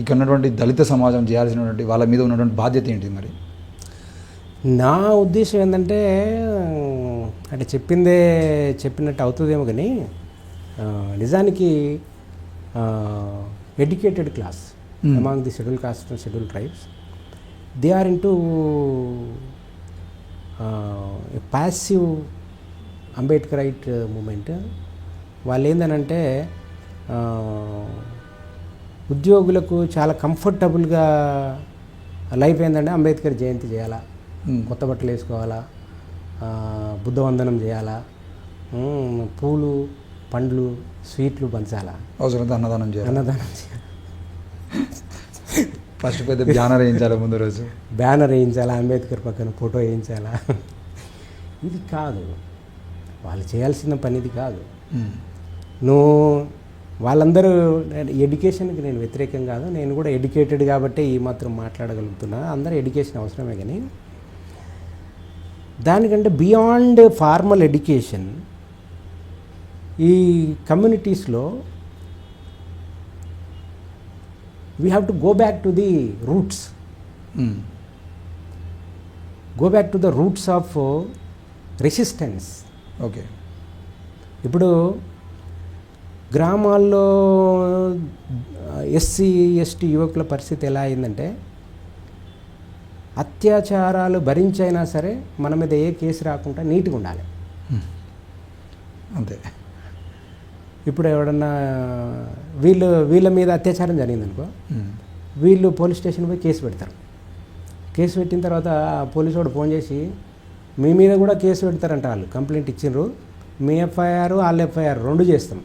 [SPEAKER 1] ఇక్కడ ఉన్నటువంటి దళిత సమాజం చేయాల్సినటువంటి వాళ్ళ మీద ఉన్నటువంటి బాధ్యత ఏంటి మరి?
[SPEAKER 2] నా ఉద్దేశం ఏంటంటే అంటే చెప్పినట్టు అవుతుందేమో కానీ నిజానికి educated class among the schedule caste and schedule tribes, they are into passive Ambedkarite movement. వాళ్ళు ఏందనంటే ఉద్యోగులకు చాలా కంఫర్టబుల్గా లైఫ్ ఏంటంటే అంబేద్కర్ జయంతి చేయాలా, కొత్త బట్టలు వేసుకోవాలా, బుద్ధవందనం చేయాలా, పూలు పండ్లు స్వీట్లు పంచాలా,
[SPEAKER 1] అవసరంతో అన్నదానం చేయాలి. ఫస్ట్ పెద్ద బ్యానర్ వేయించాలి, ముందు రోజు
[SPEAKER 2] బ్యానర్ వేయించాలా, అంబేద్కర్ పక్కన ఫోటో వేయించాలా. ఇది కాదు వాళ్ళు చేయాల్సిన పని, ఇది కాదు. నువ్వు వాళ్ళందరూ ఎడ్యుకేషన్కి నేను వ్యతిరేకం కాదు, నేను కూడా ఎడ్యుకేటెడ్ కాబట్టి ఈ మాత్రం మాట్లాడగలుగుతున్నా. అందరూ ఎడ్యుకేషన్ అవసరమే, కానీ దానికంటే బియాండ్ ఫార్మల్ ఎడ్యుకేషన్ ఈ కమ్యూనిటీస్లో we have to go back to the roots. Go back to the roots of resistance.
[SPEAKER 1] Okay.
[SPEAKER 2] ఇప్పుడు గ్రామాల్లో ఎస్సీ ఎస్టీ యువకుల పరిస్థితి ఎలా అయిందంటే అత్యాచారాలు భరించైనా సరే మన మీద ఏ కేసు రాకుండా నీట్గా ఉండాలి.
[SPEAKER 1] అంతే.
[SPEAKER 2] ఇప్పుడు ఎవడన్నా వీళ్ళ మీద అత్యాచారం జరిగిందనుకో, వీళ్ళు పోలీస్ స్టేషన్ పోయి కేసు పెడతారు. కేసు పెట్టిన తర్వాత పోలీసు వాడు ఫోన్ చేసి మీ మీద కూడా కేసు పెడతారంట, వాళ్ళు కంప్లైంట్ ఇచ్చిండ్రు, మీ ఎఫ్ఐఆర్ వాళ్ళ ఎఫ్ఐఆర్ 2 చేస్తాం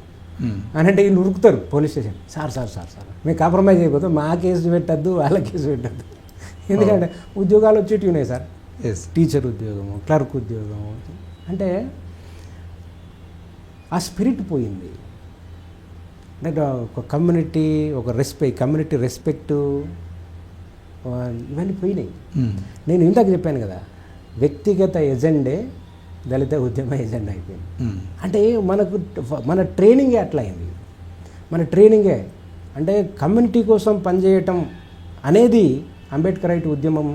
[SPEAKER 2] అని అంటే వీళ్ళు ఉరుకుతారు పోలీస్ స్టేషన్. సార్ మేము కాంప్రమైజ్ అయిపోతాం, మా కేసు పెట్టద్దు వాళ్ళ కేసు పెట్టద్దు. ఎందుకంటే ఉద్యోగాలు వచ్చేటివి ఉన్నాయి సార్, టీచర్ ఉద్యోగము, క్లర్క్ ఉద్యోగము. అంటే ఆ స్పిరిట్ పోయింది. అంటే ఒక కమ్యూనిటీ, ఒక కమ్యూనిటీ రెస్పెక్టు ఇవన్నీ పోయినాయి. నేను ఇందాక చెప్పాను కదా, వ్యక్తిగత ఎజెండే దళిత ఉద్యమ ఎజెండా అయిపోయింది. అంటే మన ట్రైనింగే అట్లా అయింది. మన ట్రైనింగే అంటే కమ్యూనిటీ కోసం పనిచేయటం అనేది అంబేద్కరైట్ ఉద్యమం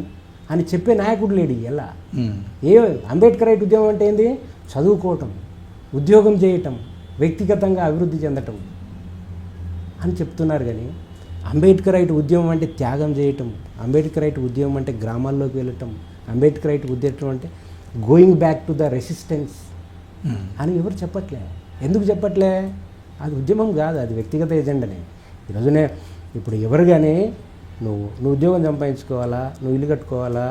[SPEAKER 2] అని చెప్పే నాయకుడు లేడు. ఎలా అంబేద్కరైట్ ఉద్యమం అంటే ఏంది? చదువుకోవటం, ఉద్యోగం చేయటం, వ్యక్తిగతంగా అభివృద్ధి చెందటం అని చెప్తున్నారు. కానీ అంబేద్కరైట్ ఉద్యమం అంటే త్యాగం చేయటం, అంబేద్కరైట్ ఉద్యమం అంటే గ్రామాల్లోకి వెళ్ళటం, అంబేద్కరైట్ ఉద్యమం అంటే going back to the resistance అని ఎవరు చెప్పట్లే. ఎందుకు చెప్పట్లే? అది ఉద్యమం కాదు, అది వ్యక్తిగత ఎజెండానే. ఈరోజునే ఇప్పుడు ఎవరు కానీ నువ్వు ఉద్యోగం సంపాదించుకోవాలా, నువ్వు ఇల్లు కట్టుకోవాలా,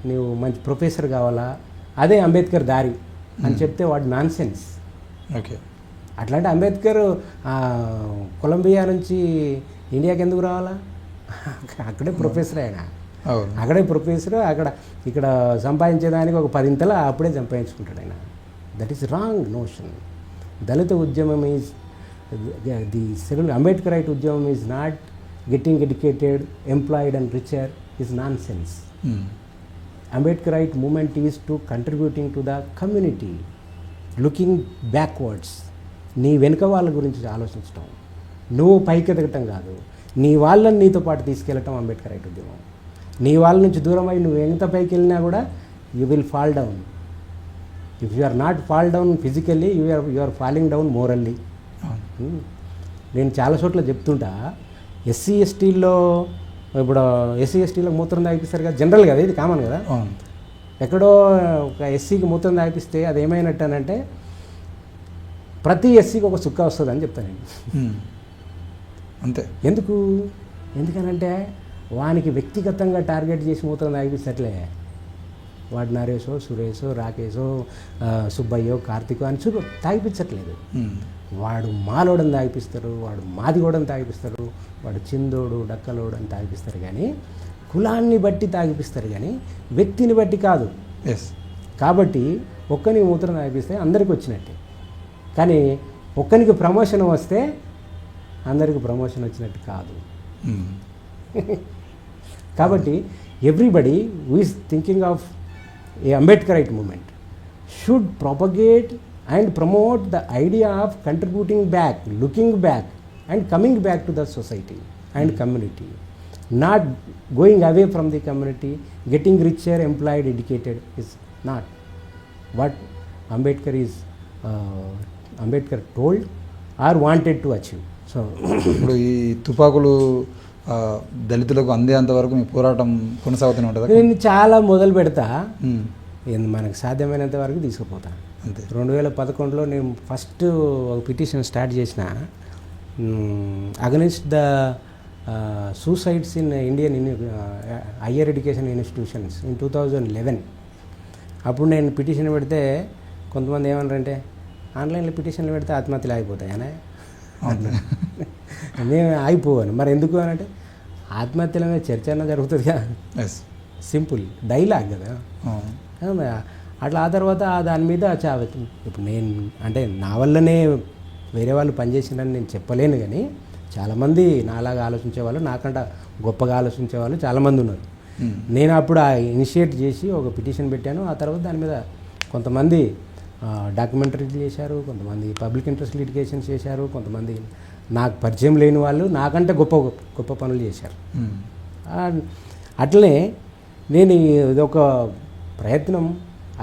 [SPEAKER 2] నువ్వు మంచి ప్రొఫెసర్ కావాలా, అదే అంబేద్కర్ దారి అని చెప్తే వాడు నాన్ సెన్స్.
[SPEAKER 1] ఓకే.
[SPEAKER 2] అట్లాంటి అంబేద్కర్ కొలంబియా నుంచి ఇండియాకి ఎందుకు రావాలా? అక్కడే ప్రొఫెసర్ ఆయన, అక్కడే ప్రొఫెసర్, ఇక్కడ సంపాదించేదానికి ఒక 10 ఇంతలా అప్పుడే సంపాదించుకుంటాడు ఆయన. That is wrong notion. దళిత ఉద్యమం ఈజ్ ది షెడ్యూల్ అంబేద్కరైట్ ఉద్యమం is not getting educated, employed and richer is nonsense. Ambedkarite movement is to contributing to the community, looking backwards. నీ వెనుక వాళ్ళ గురించి ఆలోచించటం, నువ్వు పైకి ఎదగటం కాదు, నీ వాళ్ళని నీతో పాటు తీసుకెళ్ళటం అంబేద్కరైట్ ఉద్యమం. నీ వాళ్ళ నుంచి దూరం అయ్యి నువ్వు ఎంత పైకి వెళ్ళినా కూడా you will fall down. If you are not fall down physically, you are falling down morally. నేను చాలా చోట్ల చెప్తుంటా, ఎస్సీ ఎస్టీల్లో ఇప్పుడు ఎస్సీ ఎస్టీలో మూత్రం తాగిపిస్తారు కదా, జనరల్ కదా, ఇది కామన్ కదా. ఎక్కడో ఒక ఎస్సీకి మూత్రం తాగిపిస్తే అది ఏమైనట్టు అని అంటే ప్రతి ఎస్సీకి ఒక చుక్క వస్తుంది అని చెప్తాను నేను.
[SPEAKER 1] అంతే.
[SPEAKER 2] ఎందుకనంటే వానికి వ్యక్తిగతంగా టార్గెట్ చేసి మూత్రం తాగిపిస్తట్లే. వాడు నరేషో, సురేషో, రాకేషో, సుబ్బయ్యో, కార్తికో అని తాగిపించట్లేదు. వాడు మాలోడని తాగిపిస్తారు, వాడు మాదిగోడని తాగిపిస్తారు, వాడు చిందోడు డక్కలోడు అని తాగిపిస్తారు, కానీ కులాన్ని బట్టి తాగిపిస్తారు, కానీ వ్యక్తిని బట్టి కాదు.
[SPEAKER 1] ఎస్.
[SPEAKER 2] కాబట్టి ఒక్కని మూత్రం తాగిపిస్తే అందరికి వచ్చినట్టే, కానీ ఒక్కనికి ప్రమోషన్ వస్తే అందరికి ప్రమోషన్ వచ్చినట్టు కాదు. కాబట్టి everybody who is thinking of a Ambedkarite movement should propagate and promote the idea of contributing back, looking back and coming back to the society and community, not going away from the community, getting richer, employed, educated is not what Ambedkar told or wanted to achieve. So
[SPEAKER 1] ఇప్పుడు ఈ తుపాకులు దళితులకు అందేంత వరకు మీ పోరాటం కొనసాగుతూనే ఉంటుంది.
[SPEAKER 2] నేను చాలా మొదలు పెడతా, మనకు సాధ్యమైనంత వరకు తీసుకుపోతా.
[SPEAKER 1] అంతే.
[SPEAKER 2] 2011లో నేను ఫస్ట్ ఒక పిటిషన్ స్టార్ట్ చేసిన against the suicides in Indian higher education institutions in 2011. అప్పుడు నేను పిటిషన్ పెడితే కొంతమంది ఏమన్నారంటే, ఆన్లైన్లో పిటిషన్లు పెడితే ఆత్మహత్యలు అయిపోతాయనే. మేము అయిపోయాను. మరి ఎందుకు అని అంటే, ఆత్మహత్యల మీద చర్చ అన్న జరుగుతుంది కదా, సింపుల్ డైలాగ్ కదా. అట్లా ఆ తర్వాత దాని మీద ఇప్పుడు నేను అంటే నా వల్లనే వేరే వాళ్ళు పనిచేసిందని నేను చెప్పలేను, కానీ చాలామంది నాలాగా ఆలోచించే వాళ్ళు, నాకంటే గొప్పగా ఆలోచించే వాళ్ళు చాలామంది ఉన్నారు. నేను అప్పుడు ఇనిషియేట్ చేసి ఒక పిటిషన్ పెట్టాను. ఆ తర్వాత దాని మీద కొంతమంది డాక్యుమెంటరీలు చేశారు, కొంతమంది పబ్లిక్ ఇంట్రెస్ట్ లిటిగేషన్స్ చేశారు, కొంతమంది నాకు పరిచయం లేని వాళ్ళు నాకంటే గొప్ప గొప్ప పనులు చేశారు. అట్లనే నేను ఇదొక ప్రయత్నం.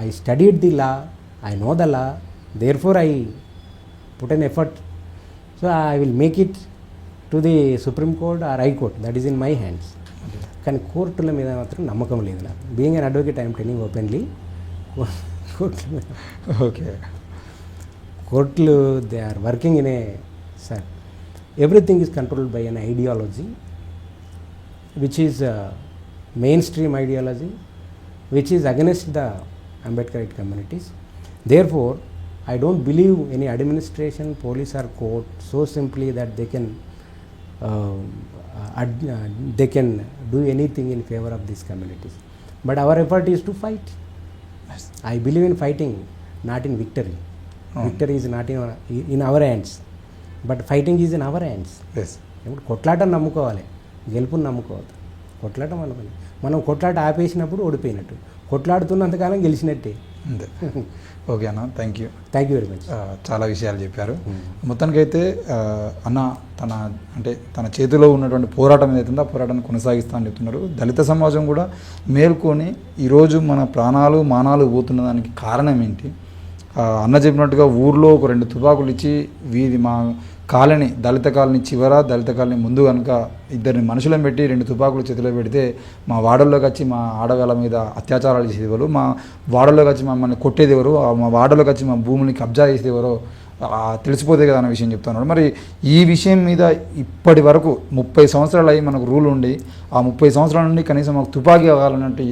[SPEAKER 2] I studied the law, I know the law, therefore I put an effort. So I will make it to the Supreme Court or High Court, that is in my hands. కానీ కోర్టుల మీద మాత్రం నమ్మకం లేదు నాకు. Being an advocate I'm telling openly, కోర్టుల మీద
[SPEAKER 1] okay,
[SPEAKER 2] కోర్టులు they are working in a sir everything is controlled by an ideology which is mainstream ideology which is against the Ambedkarite communities. Therefore, I don't believe any administration, police or court so simply that they can do anything in favor of these communities. But our effort is to fight. Yes. I believe in fighting, not in victory. Victory is not in our hands, but fighting is in our hands.
[SPEAKER 1] Yes.
[SPEAKER 2] కొట్లాట నమ్ముకోవాలి, గెలుపుని నమ్ముకోవద్దు. కొట్లాట మనం కొట్లాట ఆపేసినప్పుడు ఓడిపోయినట్టు, కొట్లాడుతున్నంతకాలం గెలిచినట్టే.
[SPEAKER 1] అంతే. Okay అన్న, thank you
[SPEAKER 2] very much.
[SPEAKER 1] చాలా విషయాలు చెప్పారు. మొత్తానికైతే అన్న తన చేతిలో ఉన్నటువంటి పోరాటం ఏదైతుందో ఆ పోరాటాన్ని కొనసాగిస్తా అని చెప్తున్నారు. దళిత సమాజం కూడా మేల్కొని ఈరోజు మన ప్రాణాలు మానాలు పోతున్న దానికి కారణం ఏంటి? అన్న చెప్పినట్టుగా ఊర్లో ఒక 2 తుపాకులు ఇచ్చి మా కాలనీ, దళిత కాలనీ చివర, దళిత కాలనీ ముందు కనుక 2 మనుషులను పెట్టి 2 తుపాకులు చేతిలో పెడితే మా వాడల్లోకి వచ్చి మా ఆడవాళ్ళ మీద అత్యాచారాలు చేసేవారు, మా వాడల్లోకి వచ్చి మమ్మల్ని కొట్టేది ఎవరు, మా వాడల్లోకి వచ్చి మా భూముల్ని కబ్జా చేసేది ఎవరో తెలిసిపోతే కదా అన్న విషయం చెప్తున్నాడు. మరి ఈ విషయం మీద ఇప్పటి వరకు 30 సంవత్సరాలు అయ్యి మనకు రూల్ ఉండి ఆ 30 సంవత్సరాల నుండి కనీసం మాకు తుపాకీ కావాలన్నట్టు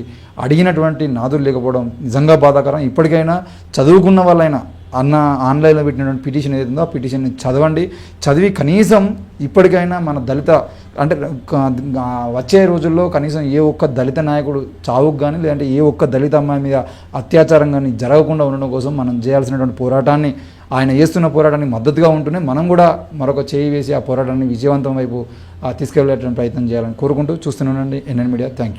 [SPEAKER 1] అడిగినటువంటి నాదులు లేకపోవడం నిజంగా బాధాకరం. ఇప్పటికైనా చదువుకున్న వాళ్ళైనా అన్న ఆన్లైన్లో పెట్టినటువంటి పిటిషన్ ఏదైతుందో ఆ పిటిషన్ని చదివి కనీసం ఇప్పటికైనా మన దళిత అంటే వచ్చే రోజుల్లో కనీసం ఏ ఒక్క దళిత నాయకుడు చావుకు కానీ లేదంటే ఏ ఒక్క దళిత అమ్మాయి మీద అత్యాచారం కానీ జరగకుండా ఉండడం కోసం మనం చేయాల్సినటువంటి పోరాటాన్ని, ఆయన చేస్తున్న పోరాటానికి మద్దతుగా ఉంటూనే మనం కూడా మరొక చేయి వేసి ఆ పోరాటాన్ని విజయవంతం వైపు తీసుకెళ్లేటువంటి ప్రయత్నం చేయాలని కోరుకుంటూ చూస్తూనే ఉండండి NN మీడియా. Thank you.